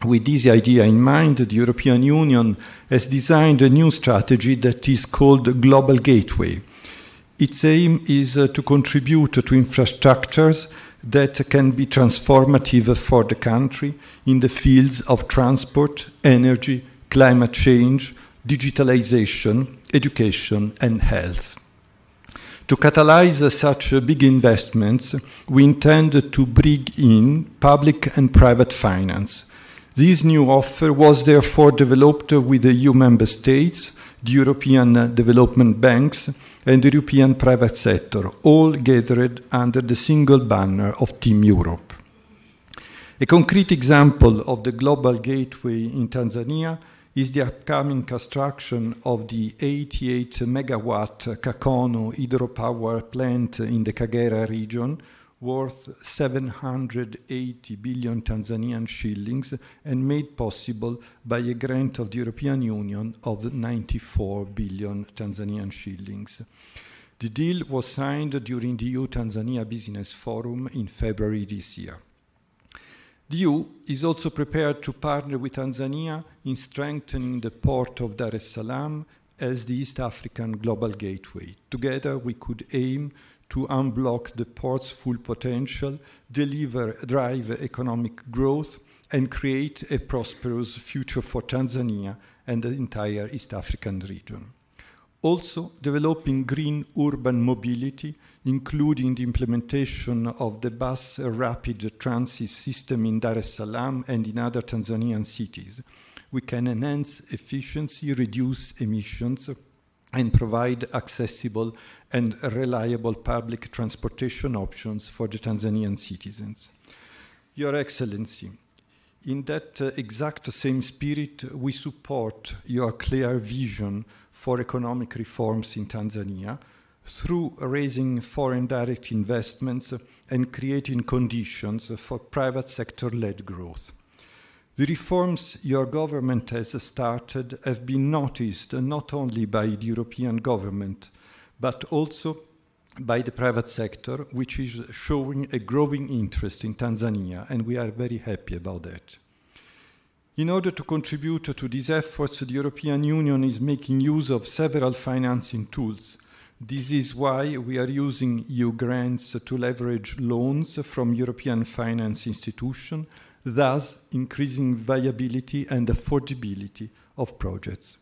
With this idea in mind, the European Union has designed a new strategy that is called Global Gateway. Its aim is to contribute to infrastructures that can be transformative for the country in the fields of transport, energy, climate change, digitalization, education, and health. To catalyze such big investments, we intend to bring in public and private finance. This new offer was therefore developed with the EU member states, the European development banks, and the European private sector, all gathered under the single banner of Team Europe. A concrete example of the Global Gateway in Tanzania is the upcoming construction of the 88-megawatt Kakono hydropower plant in the Kagera region, worth 780 billion Tanzanian shillings and made possible by a grant of the European Union of 94 billion Tanzanian shillings. The deal was signed during the EU-Tanzania Business Forum in February this year. The EU is also prepared to partner with Tanzania in strengthening the port of Dar es Salaam as the East African Global Gateway. Together, we could aim to unblock the port's full potential, drive economic growth, and create a prosperous future for Tanzania and the entire East African region. Also, developing green urban mobility, including the implementation of the bus rapid transit system in Dar es Salaam and in other Tanzanian cities. We can enhance efficiency, reduce emissions, and provide accessible and reliable public transportation options for the Tanzanian citizens. Your Excellency, in that exact same spirit, we support your clear vision for economic reforms in Tanzania through raising foreign direct investments and creating conditions for private sector-led growth. The reforms your government has started have been noticed not only by the European government, but also by the private sector, which is showing a growing interest in Tanzania, and we are very happy about that. In order to contribute to these efforts, the European Union is making use of several financing tools. This is why we are using EU grants to leverage loans from European finance institutions, thus increasing viability and affordability of projects.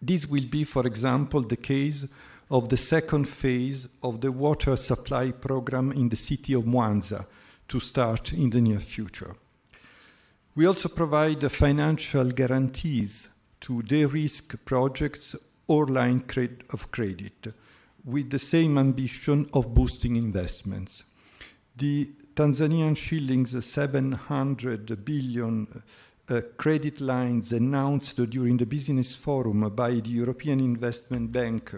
This will be, for example, the case of the second phase of the water supply program in the city of Mwanza to start in the near future. We also provide financial guarantees to de-risk projects or line of credit with the same ambition of boosting investments. The Tanzanian shillings 700 billion credit lines announced during the business forum by the European Investment Bank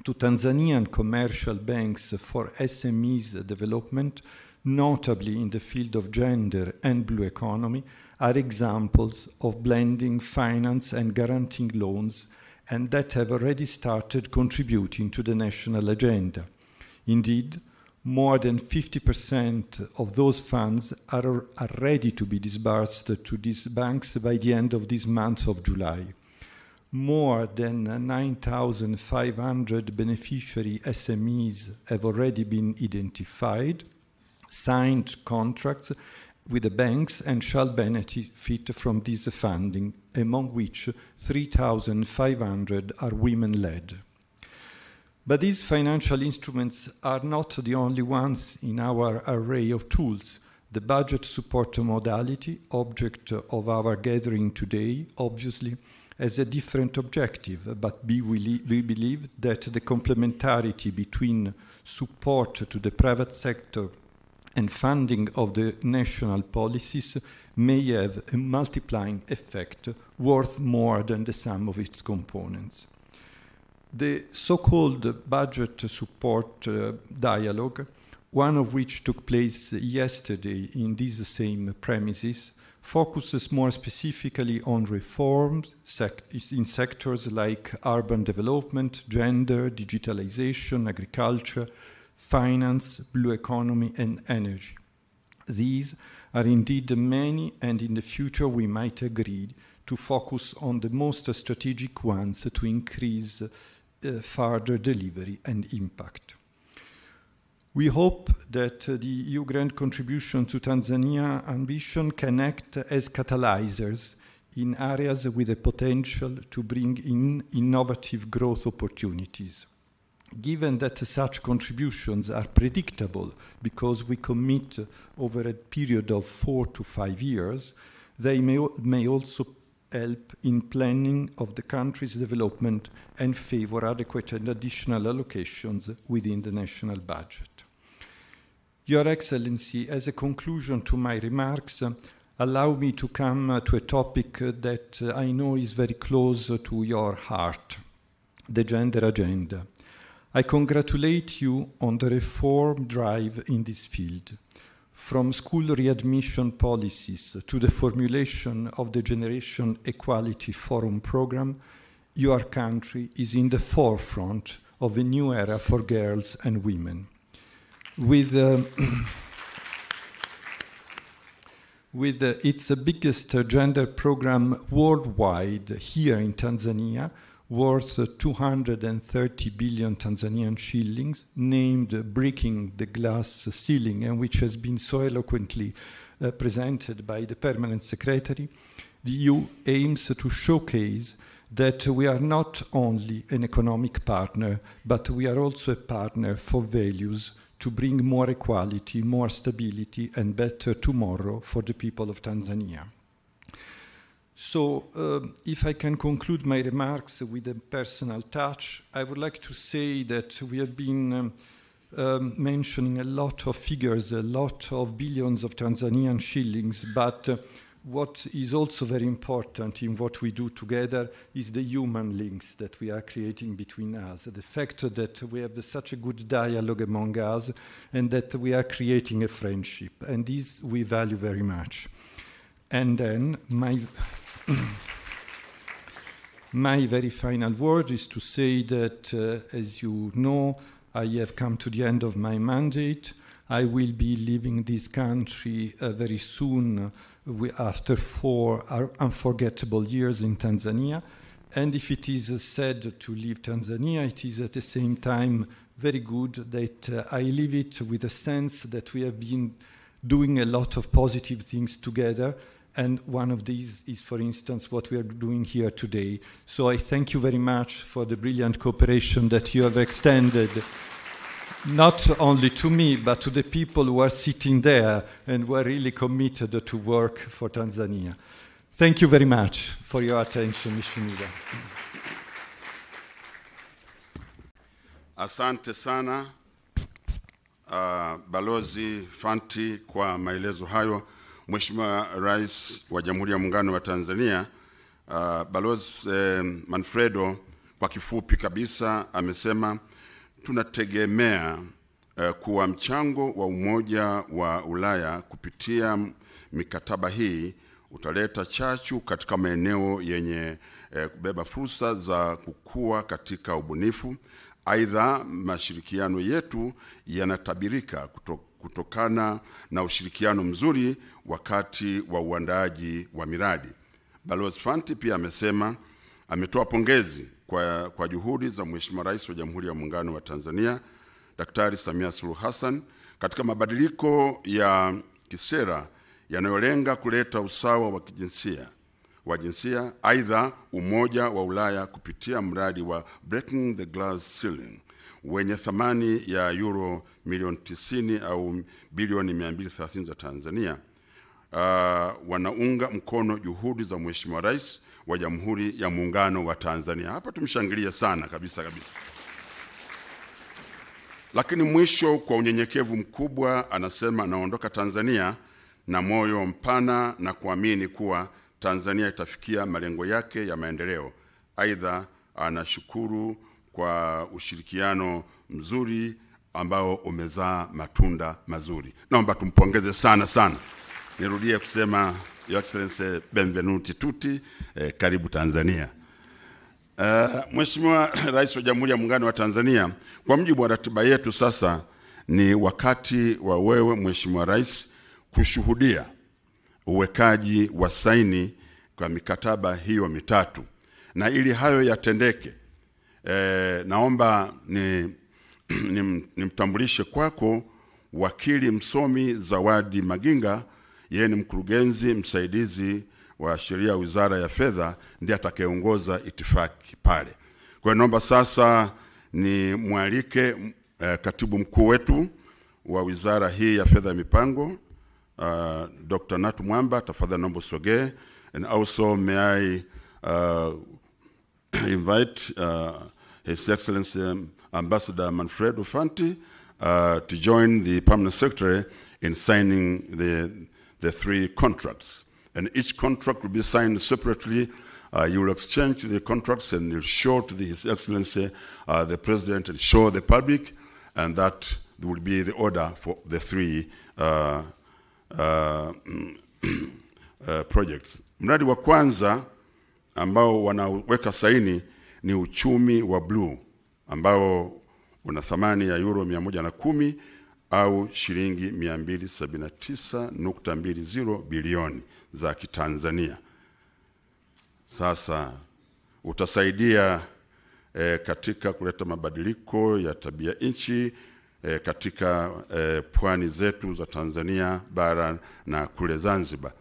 to Tanzanian commercial banks for SMEs development, notably in the field of gender and blue economy, are examples of blending finance and guaranteeing loans, and that have already started contributing to the national agenda. Indeed, more than 50% of those funds are ready to be disbursed to these banks by the end of this month of July. More than 9,500 beneficiary SMEs have already been identified, signed contracts with the banks, and shall benefit from this funding, among which 3,500 are women-led. But these financial instruments are not the only ones in our array of tools. The budget support modality, object of our gathering today, obviously, has a different objective, but we believe that the complementarity between support to the private sector and funding of the national policies may have a multiplying effect worth more than the sum of its components. The so-called budget support dialogue, one of which took place yesterday in these same premises, focuses more specifically on reforms in sectors like urban development, gender, digitalization, agriculture, finance, blue economy, and energy. These are indeed many, and in the future we might agree to focus on the most strategic ones to increase further delivery and impact. We hope that the EU grant contribution to Tanzania ambition can act as catalyzers in areas with the potential to bring in innovative growth opportunities. Given that such contributions are predictable because we commit over a period of 4 to 5 years, they may also help in planning of the country's development and favor adequate and additional allocations within the national budget. Your Excellency, as a conclusion to my remarks, allow me to come to a topic that I know is very close to your heart, the gender agenda. I congratulate you on the reform drive in this field. From school readmission policies to the formulation of the Generation Equality Forum program, your country is in the forefront of a new era for girls and women. With its biggest gender program worldwide here in Tanzania, worth 230 billion Tanzanian shillings, named Breaking the Glass Ceiling, and which has been so eloquently presented by the Permanent Secretary, the EU aims to showcase that we are not only an economic partner, but we are also a partner for values to bring more equality, more stability, and better tomorrow for the people of Tanzania. So if I can conclude my remarks with a personal touch, I would like to say that we have been mentioning a lot of figures, a lot of billions of Tanzanian shillings, but what is also very important in what we do together is the human links that we are creating between us, the fact that we have such a good dialogue among us and that we are creating a friendship, and this we value very much. And then my very final word is to say that, as you know, I have come to the end of my mandate. I will be leaving this country very soon after 4 unforgettable years in Tanzania. And if it is sad to leave Tanzania, it is at the same time very good that I leave it with a sense that we have been doing a lot of positive things together. And one of these is, for instance, what we are doing here today. So I thank you very much for the brilliant cooperation that you have extended, not only to me, but to the people who are sitting there and who are really committed to work for Tanzania. Thank you very much for your attention, Mheshimiwa. Asante sana Balozi Fanti kwa maelezo hayo. Mheshimiwa Rais wa Jamhuri ya Muungano wa Tanzania, Balozi Manfredo kwa kifupi kabisa amesema tunategemea kuwa mchango wa Umoja wa Ulaya kupitia mikataba hii utaleta chachu katika maeneo yenye kubeba fursa za kukua katika ubunifu. Aidha, mashirikiano yetu yanatabirika kutokana na ushirikiano mzuri wakati wa uandaaji wa miradi. Balozi Fanti pia ametoa pongezi kwa juhudi za Mheshimiwa Rais wa Jamhuri ya Muungano wa Tanzania, Daktari Samia Suluhu Hassan, katika mabadiliko ya kisera yanayolenga kuleta usawa wa jinsia. Aidha, Umoja wa Ulaya kupitia mradi wa Breaking the Glass Ceiling wenye thamani ya euro milioni 90 au bilioni 230 za Tanzania wanaunga mkono juhudi za Mheshimiwa Rais wa Jamhuri ya Muungano wa Tanzania. Hapa tumshangilia sana kabisa. Lakini mwisho, kwa unyenyekevu mkubwa, anasema anaondoka Tanzania na moyo mpana na kuamini kuwa Tanzania itafikia malengo yake ya maendeleo. Aidha, anashukuru kwa ushirikiano mzuri ambao umezaa matunda mazuri. Naomba tumpongeze sana. Nirudie kusema Your Excellency, benvenuti tutti, karibu Tanzania. Mheshimiwa Rais wa Jamhuri ya Muungano wa Tanzania, kwa mujibu wa ratiba yetu sasa ni wakati wa wewe Mheshimiwa Rais kushuhudia uwekaji wa saini kwa mikataba hiyo mitatu. Na ili hayo yatendeke, naomba nimtambulishe kwako wakili msomi Zawadi Maginga. Yeye ni mkurugenzi msaidizi wa sheria Wizara ya Fedha, ndiye atakayeongoza itifaki pale. Kwa hiyo naomba sasa ni mwalike katibu mkuu wetu wa wizara hii ya Fedha ya Mipango, Dr. Natu Mwamba, tafadhali naomba usogee. And also may I invite His Excellency Ambassador Manfredo Fanti to join the Permanent Secretary in signing the 3 contracts. And each contract will be signed separately. You will exchange the contracts and you'll show to His Excellency the President and show the public, and that will be the order for the 3 projects. Mradi wa kwanza ambao wanaweka saini ni uchumi wa blue, ambao una thamani ya euro 110 au shilingi 279.20 bilioni za Kitanzania. Sasa utasaidia katika kuleta mabadiliko ya tabia nchi katika pwani zetu za Tanzania bara na kule Zanzibar.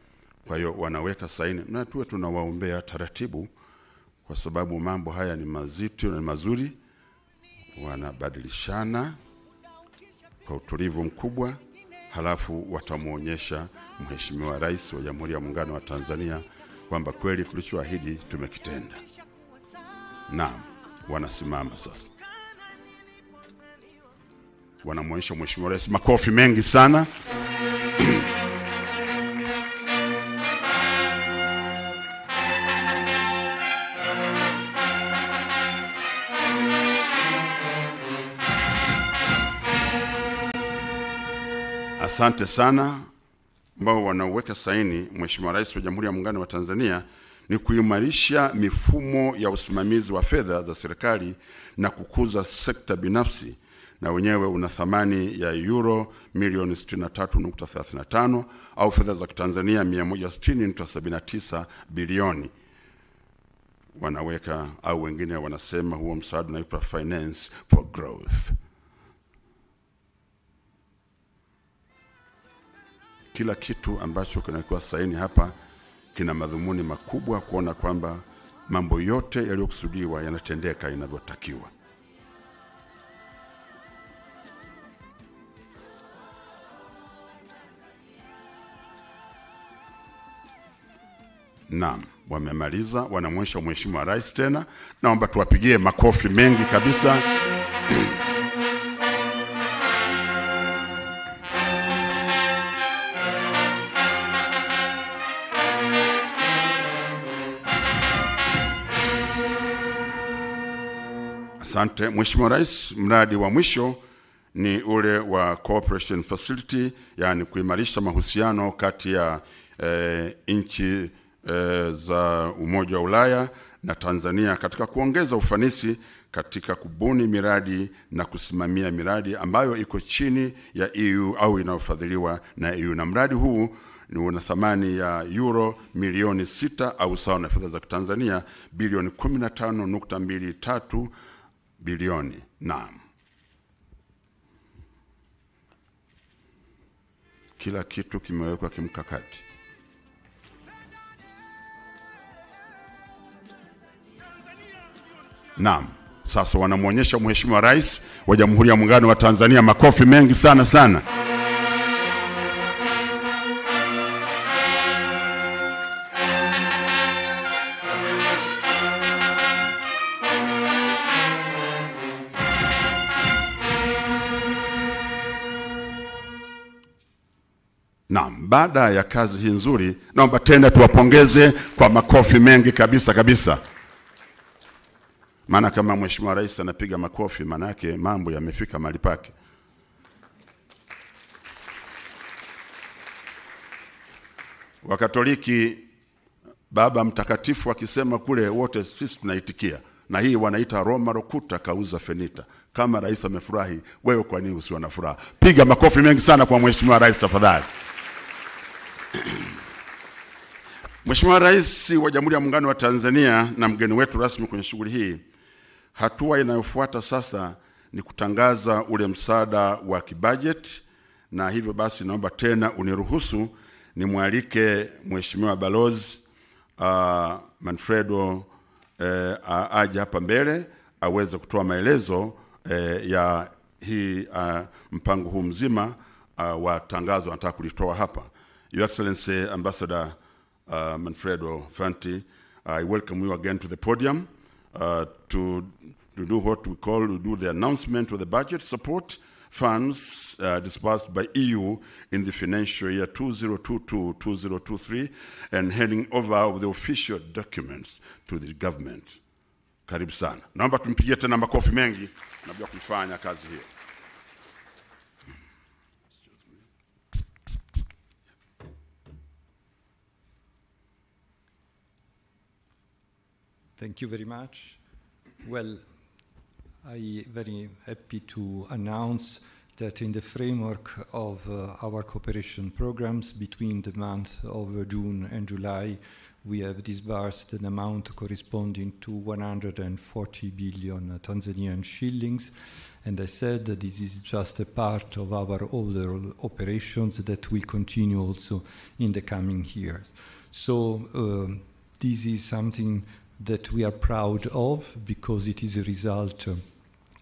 Kwa hiyo wanaweka saini na tuwe tunawaombea taratibu, kwa sababu mambo haya ni mazito na mazuri. Wanabadilishana kwa utulivu mkubwa, halafu watamuonyesha Mheshimiwa Rais wa Jamhuri ya Muungano wa Tanzania kwamba kweli tulichoahidi tumekitenda. Naam, wanasimama sasa. Wanamwonyesha Mheshimiwa Rais makofi mengi sana. Asante sana. Ambao wanaweka saini Mheshimiwa Rais wa Jamhuri ya Muungano wa Tanzania ni kuimarisha mifumo ya usimamizi wa fedha za serikali na kukuza sekta binafsi, na wenyewe una thamani ya euro milioni 63.35 au fedha za Tanzania 160.79 bilioni. Wanaweka au wengine wanasema huo msaada unaitwa finance for growth. Kila kitu ambacho kinakuwa saini hapa kina madhumuni makubwa kuona kwamba mambo yote yaliyokusudiwa yanatendeka inavyotakiwa. Naam, wamemaliza. Wanamwonyesha Mheshimiwa Rais tena. Naomba tuwapigie makofi mengi kabisa. Asante. Mheshimiwa Rais, mradi wa mwisho ni ule wa cooperation facility, yani kuimarisha mahusiano kati ya nchi za Umoja wa Ulaya na Tanzania katika kuongeza ufanisi katika kubuni miradi na kusimamia miradi ambayo iko chini ya EU au inayofadhiliwa na EU. Na mradi huu ni una thamani ya euro milioni 6 au sawa na fedha za Tanzania bilioni 15.23 bilioni. Naam. Kila kitu kimewekwa kimkakati. Naam. Sasa wanamwonyesha Mheshimiwa Rais wa Jamhuri ya Muungano wa Tanzania makofi mengi sana sana. Naam, baada ya kazi hii nzuri, naomba tena tuwapongeze kwa makofi mengi kabisa kabisa. Maana kama Mheshimiwa Rais anapiga makofi, maana yake mambo yamefika mahali pake. Wakatoliki Baba Mtakatifu akisema kule wote sisi tunaitikia. Na hii wanaita Roma rokuta kauza fenita. Kama Rais amefurahi, wewe kwa nini usiwe na furaha? Piga makofi mengi sana kwa Mheshimiwa Rais tafadhali. Mheshimiwa Rais wa Jamhuri ya Muungano wa Tanzania na mgeni wetu rasmi kwenye shughuli hii, hatua inayofuata sasa ni kutangaza ule msaada wa kibajeti, na hivyo basi naomba tena uniruhusu nimwalike Mheshimiwa Balozi Manfredo aje hapa mbele aweze kutoa maelezo ya hii mpango huu mzima wa tangazo nataka kulitoa hapa. Your Excellency Ambassador Manfredo Fanti, I welcome you again to the podium to do what we call the announcement of the budget support funds disbursed by EU in the financial year 2022-2023 and handing over of the official documents to the government. Karibu sana. Naomba tumpigie tena makofi mengi na bila kufanya kazi hiyo. Thank you very much. Well, I'm very happy to announce that in the framework of our cooperation programs between the month of June and July, we have disbursed an amount corresponding to 140 billion Tanzanian shillings. And I said that this is just a part of our overall operations that will continue also in the coming years. So this is something that we are proud of because it is a result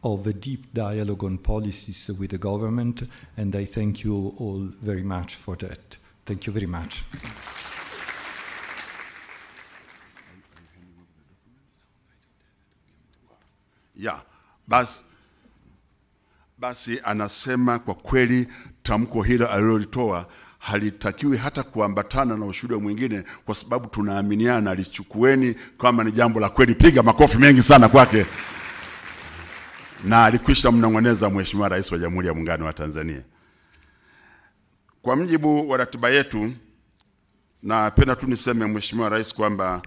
of a deep dialogue on policies with the government, and I thank you all very much for that. Thank you very much. Basi anasema kwa kweli tamko hilo alilolitoa halitakiwi hata kuambatana na ushuhuda mwingine, kwa sababu tunaaminiana. Alichukueni kama ni jambo la kweli. Piga makofi mengi sana kwake. Na alikwisha mnong'oneza Mheshimiwa Rais wa Jamhuri ya Muungano wa Tanzania. Kwa mjibu wa ratiba yetu, napenda tu niseme Mheshimiwa Rais kwamba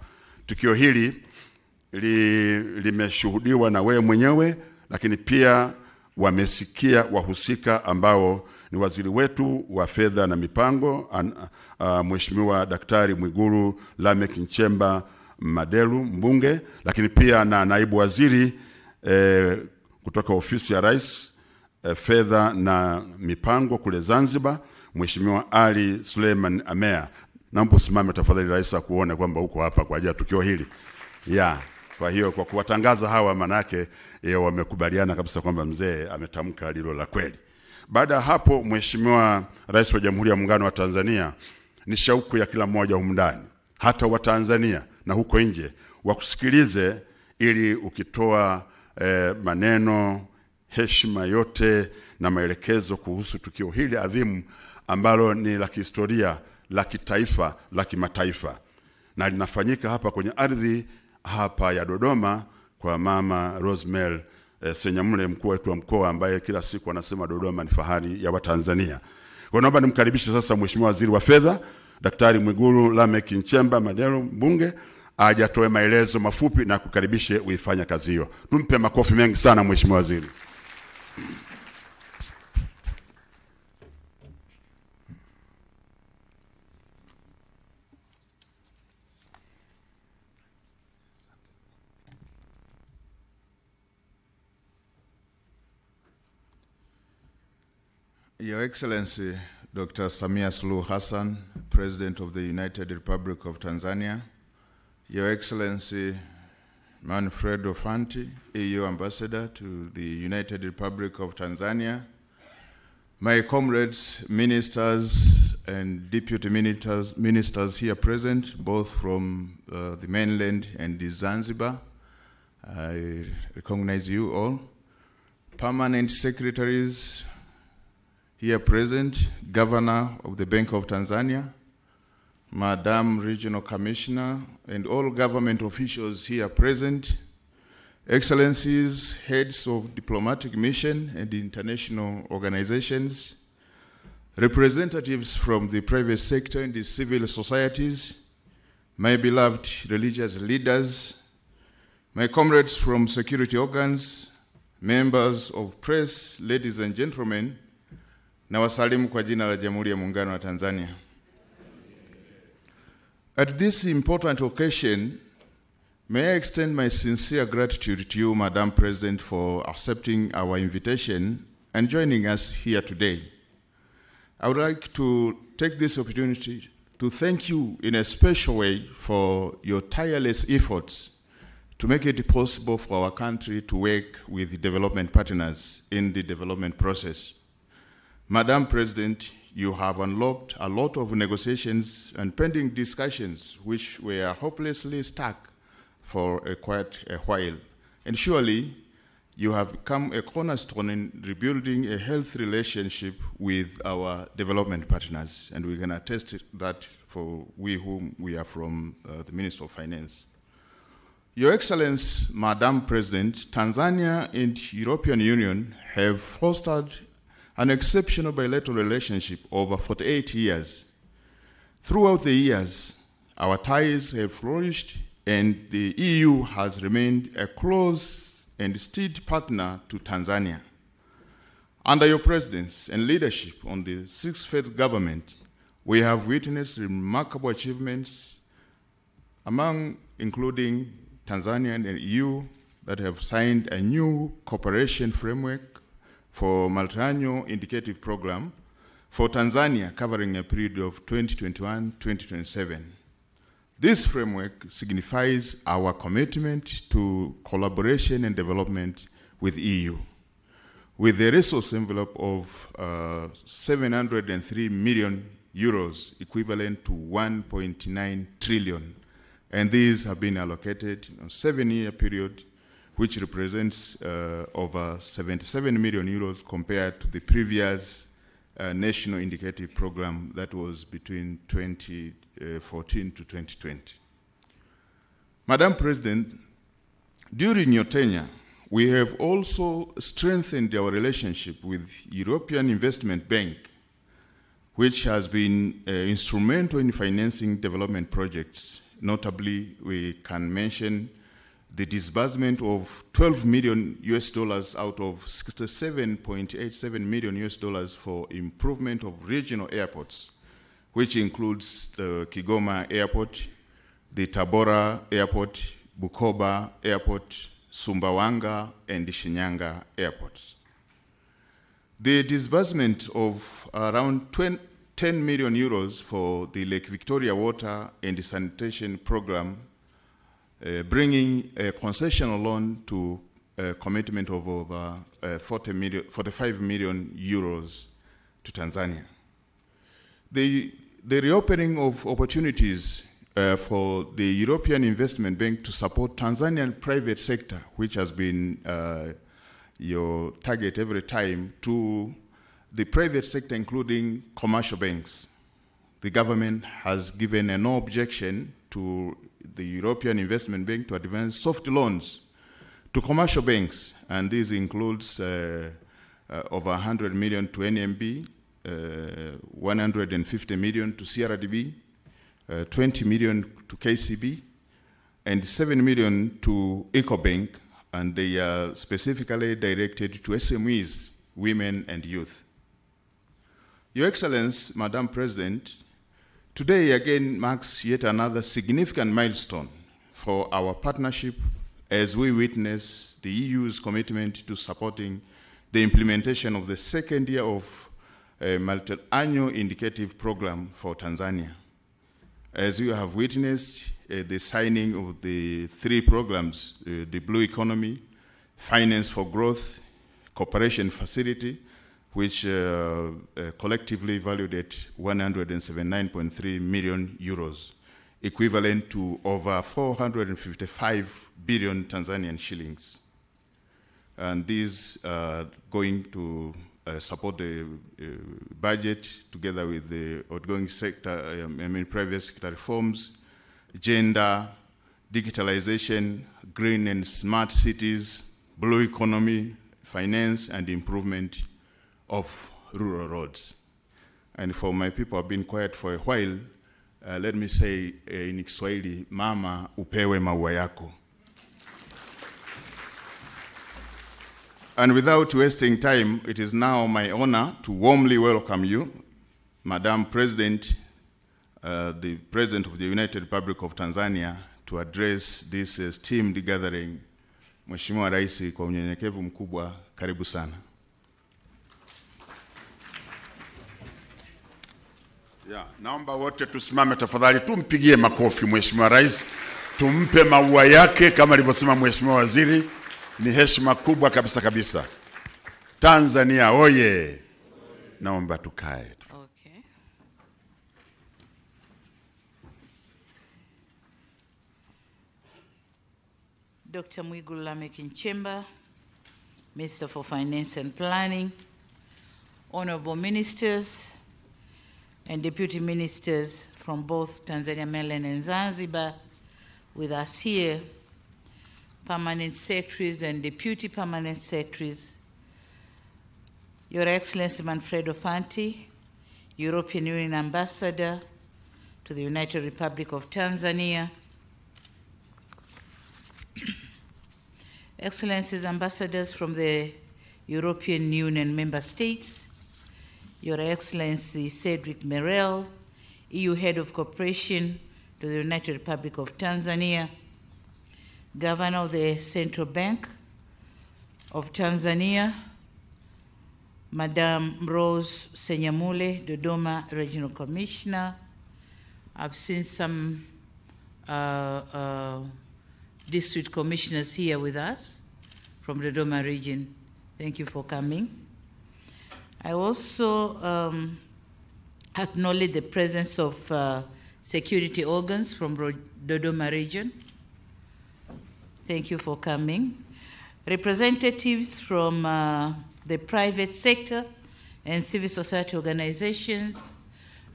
tukio hili limeshuhudiwa na wewe mwenyewe, lakini pia wamesikia wahusika ambao ni waziri wetu wa fedha na mipango, Mheshimiwa Daktari Mwigulu Lameck Nchemba Madelu mbunge, lakini pia na naibu waziri kutoka ofisi ya Rais, fedha na mipango kule Zanzibar, Mheshimiwa Ali Suleiman Amea. Naomba usimame tafadhali Rais akuone kwamba uko hapa kwa ajili ya tukio hili. Kwa hiyo kwa kuwatangaza hawa, manake wamekubaliana kabisa kwamba mzee ametamka lilo la kweli. Baada ya hapo, Mheshimiwa Rais wa Jamhuri ya Muungano wa Tanzania, ni shauku ya kila mmoja humu ndani, hata wa Tanzania na huko nje, wakusikilize ili ukitoa maneno, heshima yote na maelekezo kuhusu tukio hili adhimu ambalo ni la kihistoria, la kitaifa, la kimataifa, na linafanyika hapa kwenye ardhi hapa ya Dodoma kwa Mama Rosemary Senyamule, mkuu wetu wa mkoa, ambaye kila siku anasema Dodoma ni fahari ya Watanzania. Kwa naomba nimkaribishe sasa Mheshimiwa Waziri wa Fedha Daktari Mwigulu Lameck Nchemba Madelu mbunge, aje atoe maelezo mafupi na kukaribishe uifanya kazi hiyo. Tumpe makofi mengi sana Mheshimiwa Waziri. Your Excellency, Dr. Samia Suluhu Hassan, President of the United Republic of Tanzania, Your Excellency Manfredo Fanti, EU Ambassador to the United Republic of Tanzania, my comrades, ministers and deputy ministers here present, both from the mainland and the Zanzibar, I recognize you all, permanent secretaries here present, Governor of the Bank of Tanzania, Madam Regional Commissioner, and all government officials here present, Excellencies, heads of diplomatic mission and international organizations, representatives from the private sector and the civil societies, my beloved religious leaders, my comrades from security organs, members of press, ladies and gentlemen, na wasalimu kwa jina la Jamhuri ya Muungano wa Tanzania. At this important occasion, may I extend my sincere gratitude to you, Madam President, for accepting our invitation and joining us here today. I would like to take this opportunity to thank you in a special way for your tireless efforts to make it possible for our country to work with development partners in the development process. Madam President, you have unlocked a lot of negotiations and pending discussions which were hopelessly stuck for quite a while. And surely, you have become a cornerstone in rebuilding a healthy relationship with our development partners. And we can attest that for we whom we are from the Ministry of Finance. Your Excellency, Madam President, Tanzania and European Union have fostered an exceptional bilateral relationship over 48 years. Throughout the years, our ties have flourished and the EU has remained a close and steady partner to Tanzania. Under your presence and leadership on the Sixth Fifth Government, we have witnessed remarkable achievements including Tanzania and the EU that have signed a new cooperation framework for multi-annual indicative program for Tanzania covering a period of 2021-2027. This framework signifies our commitment to collaboration and development with EU, with a resource envelope of 703 million euros, equivalent to 1.9 trillion. And these have been allocated in a 7-year period which represents over 77 million euros compared to the previous national indicative program that was between 2014 to 2020. Madam President, during your tenure, we have also strengthened our relationship with European Investment Bank, which has been instrumental in financing development projects. Notably, we can mention the disbursement of 12 million US dollars out of 67.87 million US dollars for improvement of regional airports, which includes the Kigoma Airport, the Tabora Airport, Bukoba Airport, Sumbawanga, and the Shinyanga airports. The disbursement of around 10 million euros for the Lake Victoria Water and the Sanitation Program, bringing a concessional loan to a commitment of over 45 million euros to Tanzania. The reopening of opportunities for the European Investment Bank to support Tanzanian private sector, which has been your target every time, to the private sector, including commercial banks. The government has given a no objection to the European Investment Bank to advance soft loans to commercial banks, and this includes over 100 million to NMB, 150 million to CRDB, 20 million to KCB, and 7 million to EcoBank, and they are specifically directed to SMEs, women, and youth. Your Excellency, Madam President, today again marks yet another significant milestone for our partnership as we witness the EU's commitment to supporting the implementation of the second year of a multi-annual indicative program for Tanzania. As you have witnessed the signing of the 3 programs, the Blue Economy, Finance for Growth, Cooperation Facility, which collectively valued at 179.3 million euros, equivalent to over 455 billion Tanzanian shillings. And these are going to support the budget together with the ongoing sector, private sector reforms, gender, digitalization, green and smart cities, blue economy, finance, and improvement of rural roads. And for my people who have been quiet for a while, let me say in Kiswahili, mama upewe maua yako. And without wasting time, it is now my honor to warmly welcome you, Madam President, the President of the United Republic of Tanzania, to address this esteemed gathering. Mheshimiwa Rais, kwa unyenyekevu mkubwa, karibu sana. Naomba wote tusimame tafadhali, tumpigie makofi Mheshimiwa Rais, tumpe maua yake kama alivyosema Mheshimiwa Waziri. Ni heshima kubwa kabisa kabisa. Tanzania oye. Naomba tukae. Okay. Dr. Mwigulu Lameck Nchemba, Minister for Finance and Planning, honorable ministers and deputy ministers from both Tanzania, mainland and Zanzibar with us here, permanent secretaries and deputy permanent secretaries, Your Excellency Manfredo Fanti, European Union Ambassador to the United Republic of Tanzania, Excellencies Ambassadors from the European Union member states, Your Excellency Cedric Merel, EU Head of Cooperation to the United Republic of Tanzania, Governor of the Central Bank of Tanzania, Madam Rose Senyamule, Dodoma Regional Commissioner. I've seen some district commissioners here with us from the Dodoma region. Thank you for coming. I also acknowledge the presence of security organs from Dodoma region. Thank you for coming. representatives from the private sector and civil society organizations,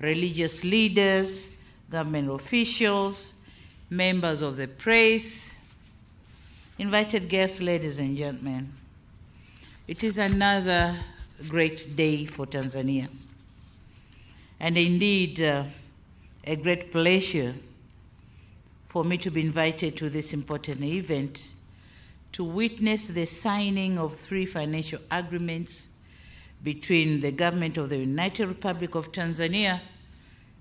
religious leaders, government officials, members of the press, invited guests, ladies and gentlemen. It is another great day for Tanzania, and indeed a great pleasure for me to be invited to this important event to witness the signing of 3 financial agreements between the government of the United Republic of Tanzania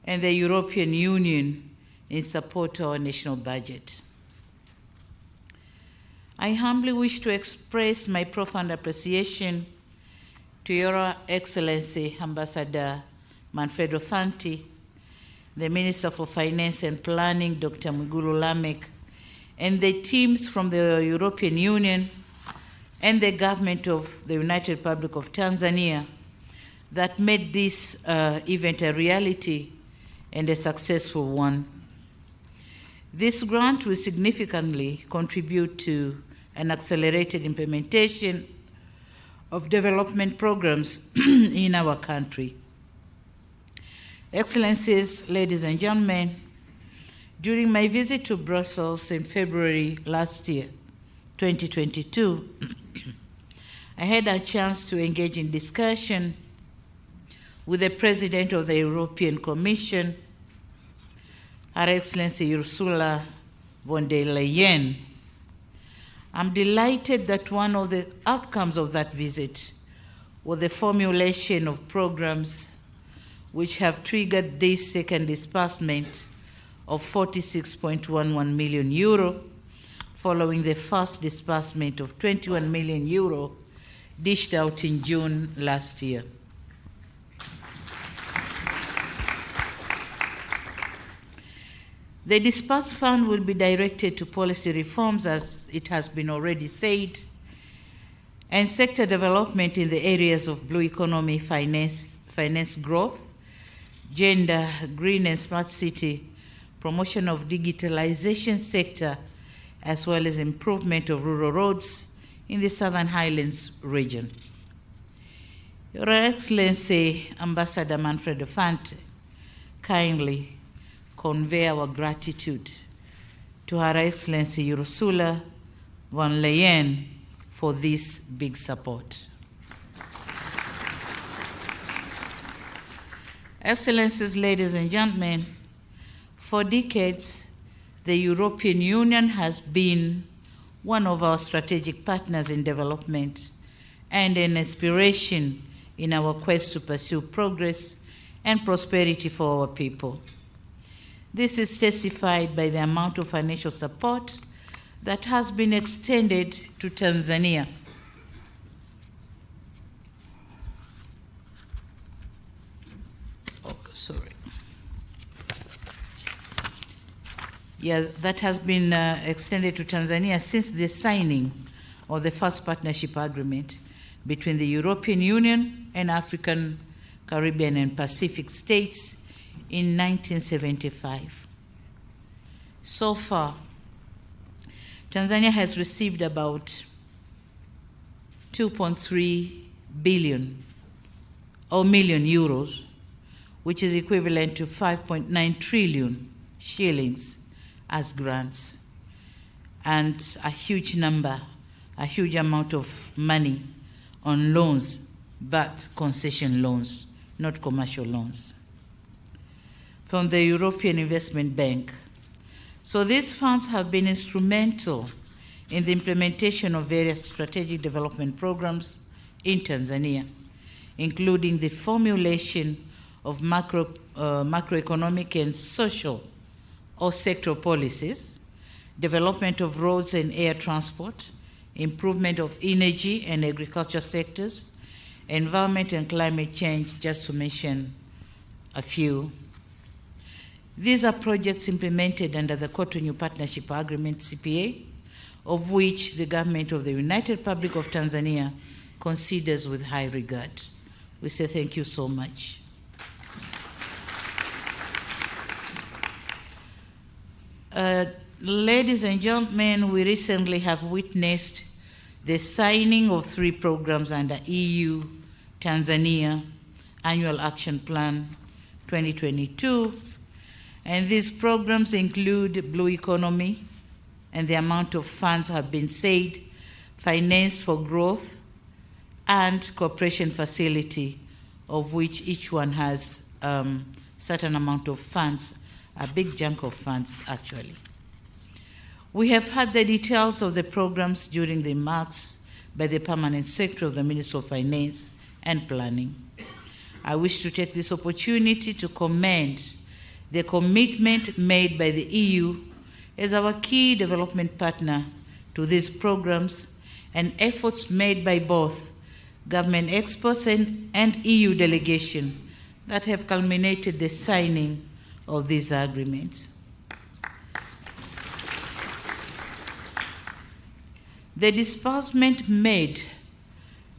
and the European Union in support of our national budget. I humbly wish to express my profound appreciation to Your Excellency Ambassador Manfredo Fanti, the Minister for Finance and Planning, Dr. Mwigulu Lameck, and the teams from the European Union and the government of the United Republic of Tanzania that made this event a reality and a successful one. This grant will significantly contribute to an accelerated implementation of development programs in our country. Excellencies, ladies and gentlemen, during my visit to Brussels in February last year, 2022, I had a chance to engage in discussion with the President of the European Commission, Her Excellency Ursula von der Leyen. I'm delighted that one of the outcomes of that visit was the formulation of programs which have triggered this second disbursement of 46.11 million euro, following the first disbursement of 21 million euro dished out in June last year. The disbursed fund will be directed to policy reforms, as it has been already said, and sector development in the areas of blue economy, finance growth, gender, green and smart city, promotion of digitalization sector, as well as improvement of rural roads in the Southern Highlands region. Your Excellency, Ambassador Manfredo Fanti, kindly convey our gratitude to Her Excellency Ursula von der Leyen for this big support. Excellencies, ladies and gentlemen, for decades, the European Union has been one of our strategic partners in development and an inspiration in our quest to pursue progress and prosperity for our people. This is testified by the amount of financial support that has been extended to Tanzania. That has been extended to Tanzania since the signing of the first partnership agreement between the European Union and African, Caribbean, and Pacific states in 1975. So far, Tanzania has received about 2.3 billion or million euros, which is equivalent to 5.9 trillion shillings as grants, and a huge amount of money on loans, but concession loans, not commercial loans, from the European Investment Bank. So these funds have been instrumental in the implementation of various strategic development programs in Tanzania, including the formulation of macroeconomic and social or sectoral policies, development of roads and air transport, improvement of energy and agriculture sectors, environment and climate change, just to mention a few. These are projects implemented under the Cotonou Partnership Agreement, CPA, of which the government of the United Republic of Tanzania considers with high regard. We say thank you so much. Ladies and gentlemen, we recently have witnessed the signing of 3 programs under EU Tanzania Annual Action Plan 2022, and these programs include Blue Economy, and the amount of funds have been said, Finance for Growth, and Cooperation Facility, of which each one has certain amount of funds, a big chunk of funds actually. We have had the details of the programs during the remarks by the Permanent Secretary of the Ministry of Finance and Planning. I wish to take this opportunity to commend the commitment made by the EU as our key development partner to these programs and efforts made by both government experts and EU delegation that have culminated the signing of these agreements. The disbursement made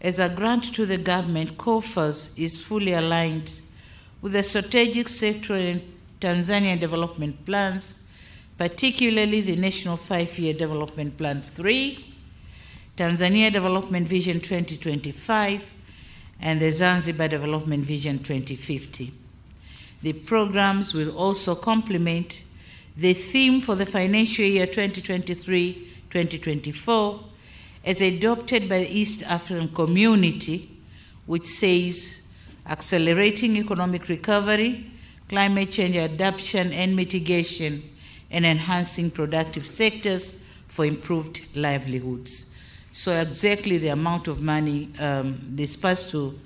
as a grant to the government coffers is fully aligned with the strategic sectoral and Tanzanian development plans, particularly the National 5-Year Development Plan 3, Tanzania Development Vision 2025, and the Zanzibar Development Vision 2050. The programs will also complement the theme for the financial year 2023-2024 as adopted by the East African Community, which says accelerating economic recovery, climate change adaptation and mitigation, and enhancing productive sectors for improved livelihoods. So exactly the amount of money dispersed to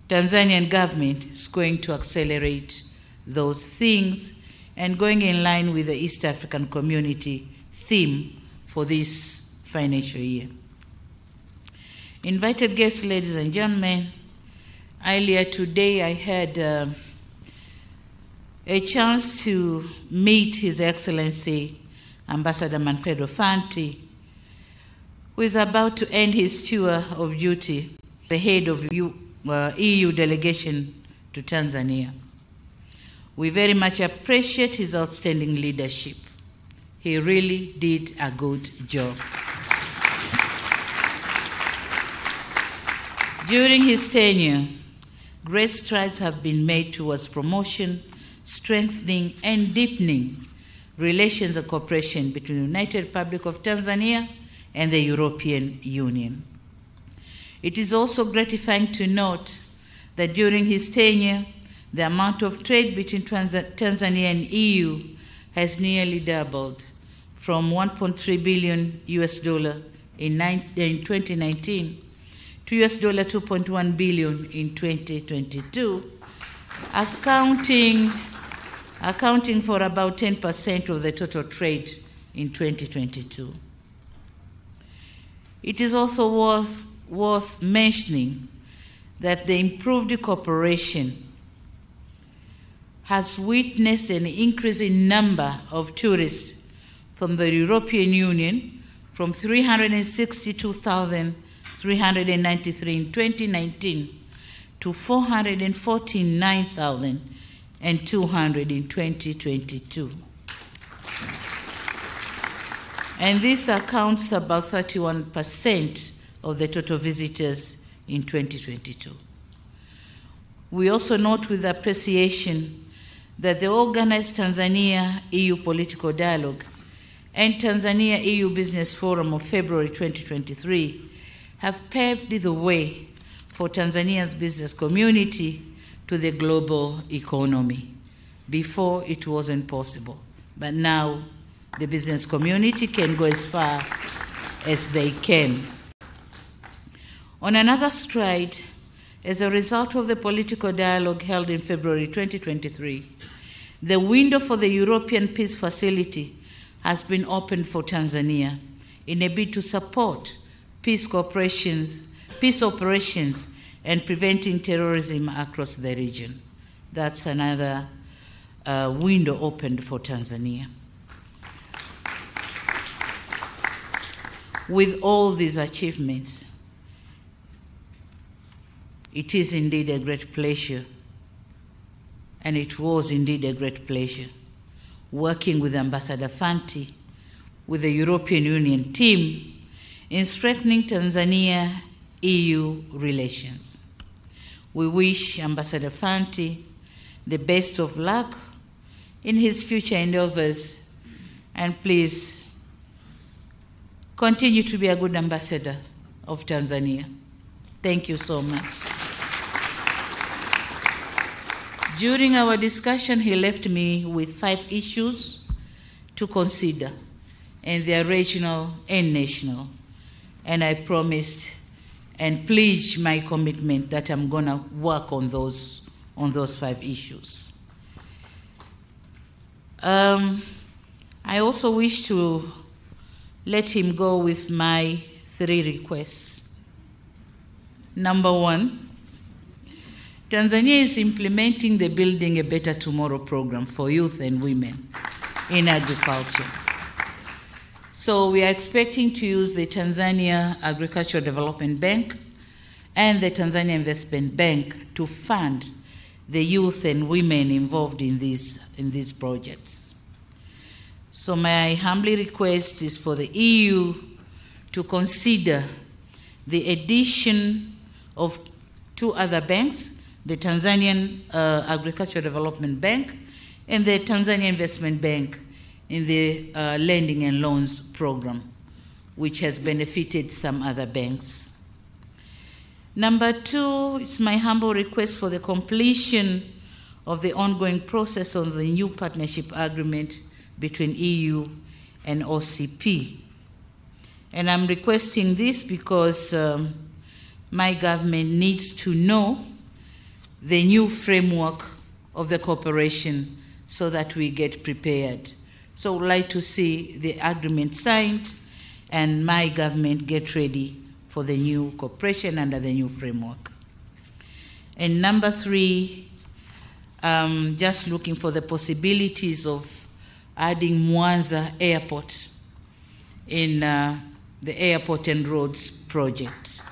Tanzanian government is going to accelerate those things and going in line with the East African Community theme for this financial year. Invited guests, ladies and gentlemen, earlier today I had a chance to meet His Excellency Ambassador Manfredo Fanti, who is about to end his tour of duty, the head of EU delegation to Tanzania. We very much appreciate his outstanding leadership. He really did a good job. During his tenure, great strides have been made towards promotion, strengthening, and deepening relations and cooperation between the United Republic of Tanzania and the European Union. It is also gratifying to note that during his tenure, the amount of trade between Tanzania and EU has nearly doubled from $1.3 billion in 2019 to $2.1 billion in 2022, accounting for about 10% of the total trade in 2022. It is also worth mentioning that the improved cooperation has witnessed an increase in number of tourists from the European Union from 362,393 in 2019 to 449,200 in 2022. And this accounts about 31% of the total visitors in 2022. We also note with appreciation that the organized Tanzania-EU Political Dialogue and Tanzania-EU Business Forum of February 2023 have paved the way for Tanzania's business community to the global economy. Before, it wasn't possible, but now the business community can go as far as they can. On another stride, as a result of the political dialogue held in February 2023, the window for the European Peace Facility has been opened for Tanzania in a bid to support peace operations and preventing terrorism across the region. That's another window opened for Tanzania. With all these achievements, it is indeed a great pleasure, and it was indeed a great pleasure, working with Ambassador Fanti, with the European Union team, in strengthening Tanzania-EU relations. We wish Ambassador Fanti the best of luck in his future endeavors, and please continue to be a good ambassador of Tanzania. Thank you so much. During our discussion, he left me with 5 issues to consider, and they are regional and national. And I promised and pledged my commitment that I'm going to work on those 5 issues. I also wish to let him go with my 3 requests. Number 1, Tanzania is implementing the Building a Better Tomorrow program for youth and women in agriculture. So we are expecting to use the Tanzania Agricultural Development Bank and the Tanzania Investment Bank to fund the youth and women involved in these projects. So my humble request is for the EU to consider the addition of 2 other banks, the Tanzanian Agricultural Development Bank and the Tanzania Investment Bank, in the lending and loans program, which has benefited some other banks. Number 2 is my humble request for the completion of the ongoing process of the new partnership agreement between EU and OCP. And I'm requesting this because my government needs to know the new framework of the cooperation so that we get prepared. So I would like to see the agreement signed and my government get ready for the new cooperation under the new framework. And number 3, just looking for the possibilities of adding Mwanza Airport in the Airport and Roads project.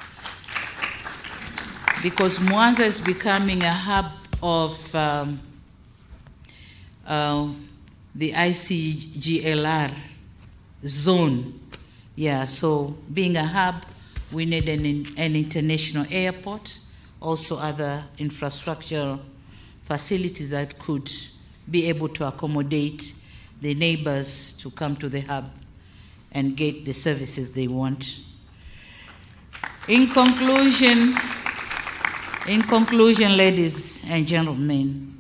Because Mwanza is becoming a hub of the ICGLR zone. Yeah, so being a hub, we need an international airport, also other infrastructure facilities that could be able to accommodate the neighbors to come to the hub and get the services they want. In conclusion, ladies and gentlemen,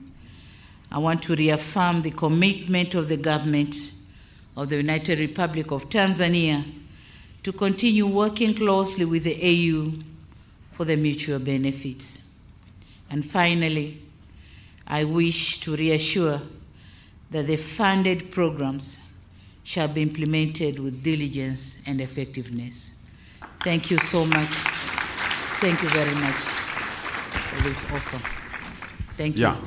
I want to reaffirm the commitment of the government of the United Republic of Tanzania to continue working closely with the AU for the mutual benefits. And finally, I wish to reassure that the funded programs shall be implemented with diligence and effectiveness. Thank you so much. Thank you very much for this offer. Thank you. Yeah.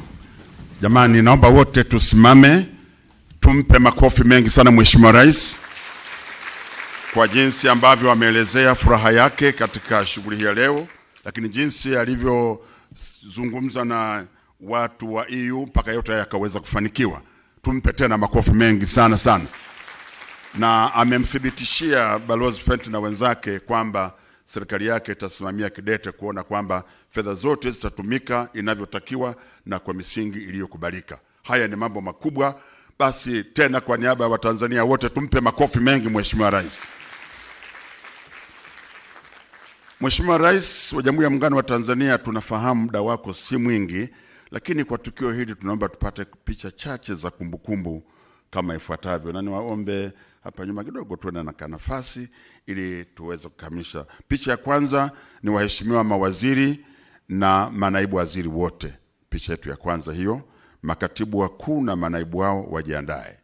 Jamani, naomba wote tusimame, tumpe makofi mengi sana Mheshimiwa Rais kwa jinsi ambavyo ameelezea furaha yake katika shughuli hii ya leo, lakini jinsi alivyozungumza na watu wa EU mpaka yote yakaweza kufanikiwa. Tumpe tena makofi mengi sana sana. Na amemthibitishia Balozi Fenty na wenzake kwamba serikali yake itasimamia kidete kuona kwamba fedha zote zitatumika inavyotakiwa na kwa misingi iliyokubalika. Haya ni mambo makubwa. Basi tena kwa niaba ya Watanzania wote tumpe makofi mengi Mheshimiwa Rais. Mheshimiwa Rais wa Jamhuri ya Muungano wa Tanzania, tunafahamu muda wako si mwingi, lakini kwa tukio hili tunaomba tupate picha chache za kumbukumbu kama ifuatavyo. Na niwaombe hapa nyuma kidogo tuende na nafasi ili tuweze kukamilisha. Picha ya kwanza ni waheshimiwa mawaziri na manaibu waziri wote. Picha yetu ya kwanza hiyo, makatibu wakuu na manaibu wao wajiandae.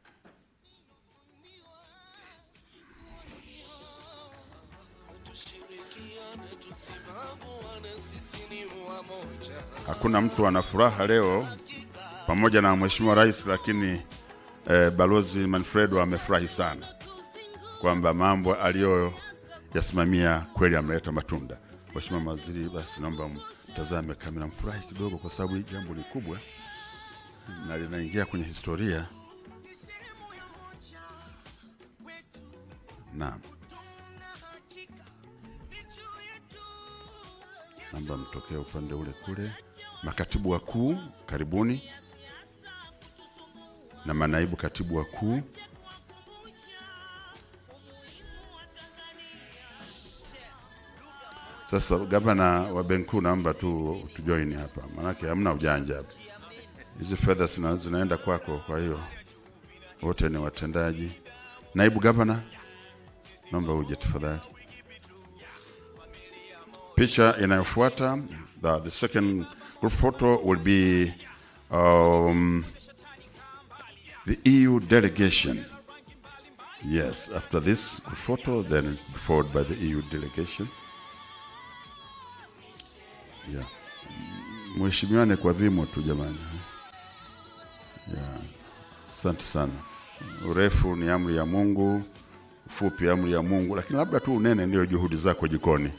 Hakuna mtu ana furaha leo pamoja na Mheshimiwa Rais, lakini Balozi Manfredo amefurahi sana kwamba mambo aliyoyasimamia kweli ameleta matunda. Mheshimiwa Waziri, basi naomba mtazame kamera, mfurahi kidogo kwa sababu hili jambo ni kubwa na linaingia kwenye historia. Naam. Naomba mtokee upande ule kule. Makatibu wakuu, karibuni. Na manaibu katibu wakuu. Sasa gavana wa benki naomba tu join hapa. Maana hamna ujanja hapa. Hizi fedha zinaenda kwako, kwa hiyo wote ni watendaji. Naibu gavana, naomba uje tafadhali. Picha inayofuata, the second group photo will be the EU delegation. Yes, after this group photo, then it'll be followed by the EU delegation. Yeah. Mheshimiwane kwa vimo tu jamani. Yeah. Asante sana. Urefu ni amri ya Mungu, ufupi amri ya Mungu, lakini labda tu unene ndio juhudi zako jikoni.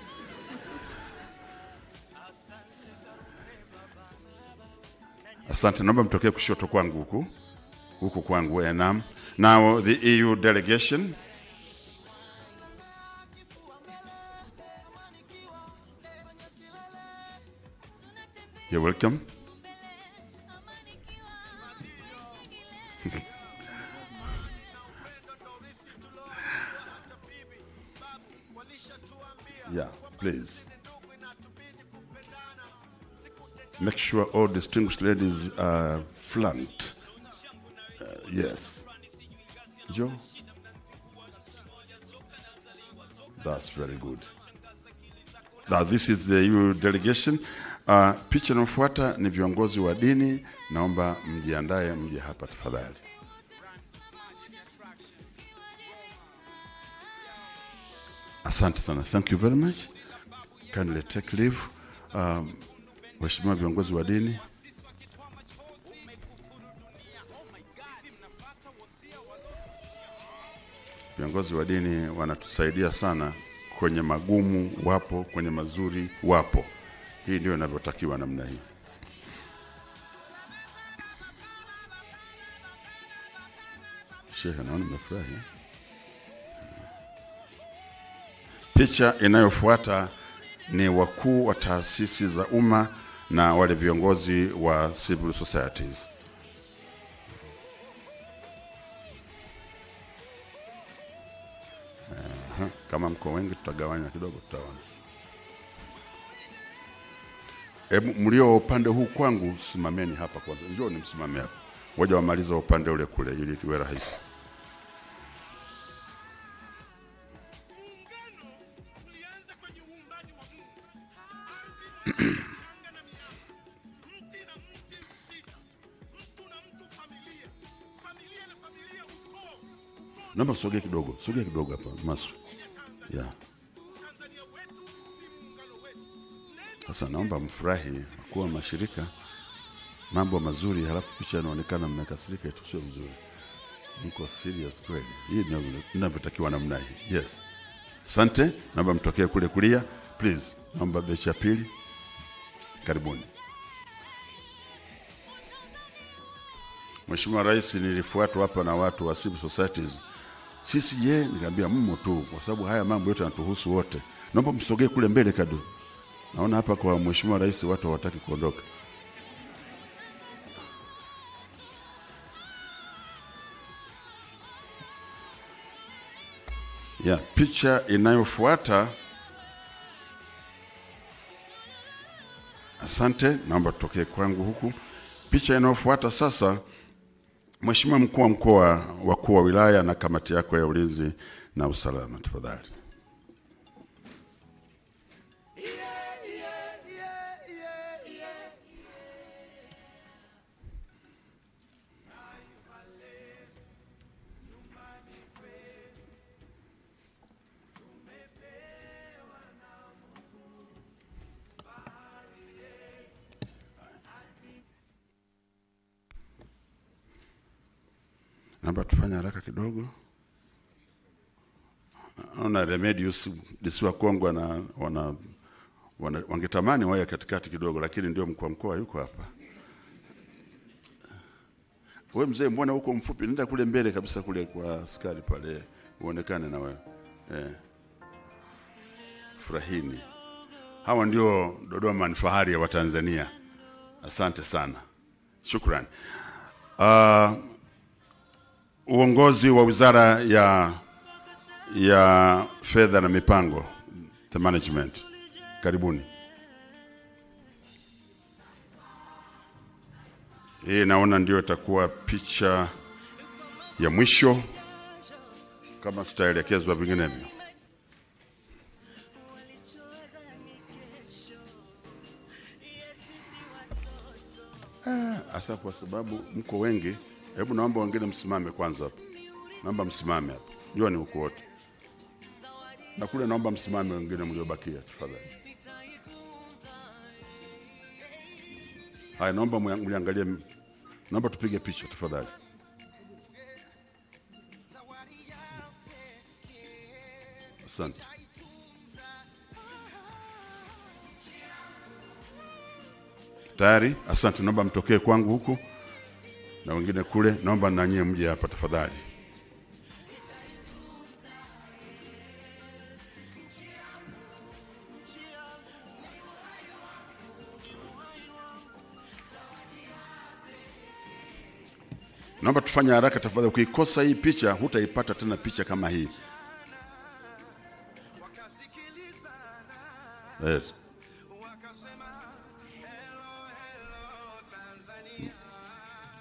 Asante, naomba mtokee kushoto kwangu huku kwangu enam. Now the EU delegation. You're welcome. Yeah, please. Make sure all distinguished ladies are flanked. Yes. Joe? That's very good. Now this is the EU delegation. Picha inayofuata ni viongozi wa dini. Naomba mjiandae mje hapa tafadhali. Asante sana. Thank you very much. Kindly take leave. Waheshimiwa viongozi wa dini. Viongozi wa dini wanatusaidia sana kwenye magumu wapo, kwenye mazuri wapo. Hii ndio inavyotakiwa namna hii. Sheikh naona mmefurahi. Picha inayofuata ni wakuu wa taasisi za umma na wale viongozi wa civil societies. Kama mko wengi tutagawanya kidogo tutaona. Mlio upande huu kwangu simameni hapa kwanza. Njoo nimsimame hapa. Ngoja wamalize upande ule kule ili iwe rahisi. Naomba sogea kidogo hapa Masu. Yeah. Sasa naomba mfurahi kuwa mashirika mambo mazuri, halafu picha inaonekana mmekasirika, itu sio vizuri. Mko serious kweli. Hii ndio inavyotakiwa namna hii. Yes. Asante, naomba mtokee kule kulia, please. Naomba becha pili. Karibuni. Mheshimiwa Rais, nilifuatwa hapa na watu wa civil societies. Sisi nikamwambia mmo tu kwa sababu haya mambo yote yanatuhusu wote. Naomba msogee kule mbele kadu. Naona hapa kwa Mheshimiwa Rais watu hawataki kuondoka. Ya, picha inayofuata. Asante, naomba tutokee kwangu huku. Picha inayofuata sasa, Mheshimiwa mkuu wa mkoa, wakuu wa wilaya na kamati yako ya ulinzi na usalama tafadhali. Naomba tufanye haraka kidogo. Naona Remedios disiwa Kongwa na wangetamani wae katikati kidogo, lakini ndio mkuu wa mkoa yuko hapa. Wewe mzee mbona huko mfupi? Nenda kule mbele kabisa kule kwa askari pale uonekane na wewe. Furahini. Hawa ndio Dodoma, ni fahari ya Watanzania. Asante sana. Shukrani. Uongozi wa Wizara ya Fedha na Mipango, the management. Karibuni. Hii naona ndio itakuwa picha ya mwisho kama sitaelekezwa vinginevyo. Asa kwa sababu mko wengi, hebu naomba wengine msimame kwanza hapo. Naomba msimame hapo. Njoo ni huko wote. Na kule naomba msimame wengine mliobakia tafadhali. Haya, naomba mliangalie, naomba tupige picha tafadhali. Asante. Tayari? Asante, naomba mtokee kwangu huku na wengine kule, naomba na nyie mje hapa tafadhali. Naomba tufanye haraka tafadhali. Ukikosa hii picha hutaipata tena picha kama hii. Yes.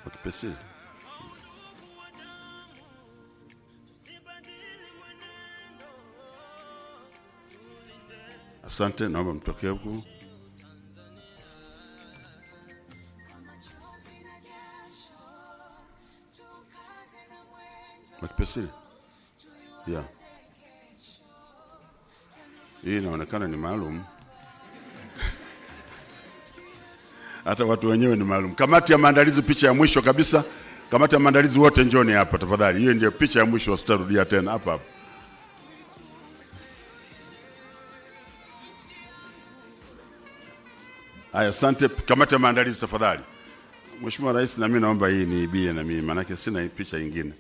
Wakipesi. Asante, naomba mtokee huku. Wakipesi. Yeah. Hii inaonekana ni maalum. Hata watu wenyewe ni maalum. Kamati ya maandalizi, picha ya mwisho kabisa. Kamati ya maandalizi wote njoni hapa tafadhali. Hiyo ndio picha ya mwisho, sitarudia tena hapa hapa. Haya, asante. Kamati ya maandalizi tafadhali. Mheshimiwa Rais, na mimi naomba hii niibie na mimi, maana yake sina picha nyingine.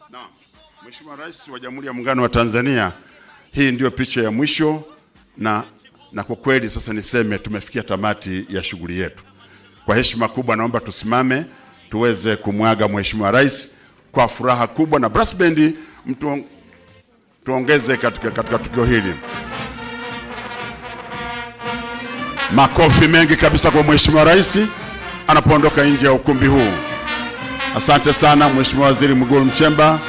Na Mheshimiwa Rais wa Jamhuri ya Muungano wa Tanzania, hii ndio picha ya mwisho na kwa kweli sasa niseme tumefikia tamati ya shughuli yetu. Kwa heshima kubwa naomba tusimame tuweze kumwaga Mheshimiwa Rais kwa furaha kubwa, na brass band tuongeze katika tukio hili. Makofi mengi kabisa kwa Mheshimiwa Rais anapoondoka nje ya ukumbi huu. Asante sana Mheshimiwa Waziri Mwigulu Nchemba,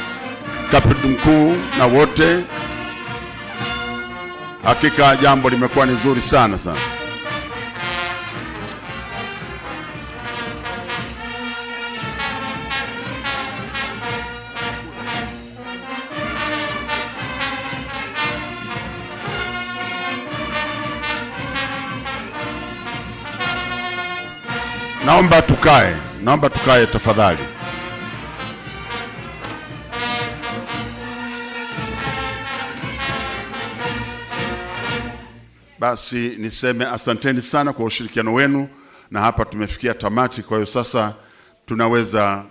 Katibu Mkuu na wote. Hakika jambo limekuwa ni zuri sana. Naomba tukae tafadhali. Basi niseme asanteni sana kwa ushirikiano wenu, na hapa tumefikia tamati. Kwa hiyo sasa tunaweza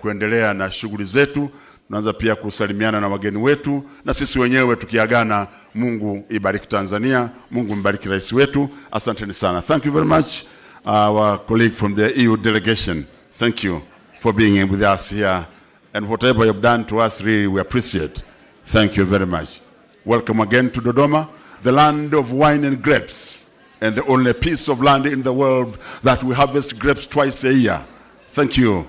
kuendelea na shughuli zetu. Tunaanza pia kusalimiana na wageni wetu na sisi wenyewe tukiagana. Mungu ibariki Tanzania, Mungu mbariki rais wetu. Asanteni sana. Thank you very much. Our colleague from the EU delegation, thank you for being with us here, and whatever you have done to us, really we appreciate. Thank you very much. Welcome again to Dodoma, the land of wine and grapes, and the only piece of land in the world that we harvest grapes twice a year. Thank you.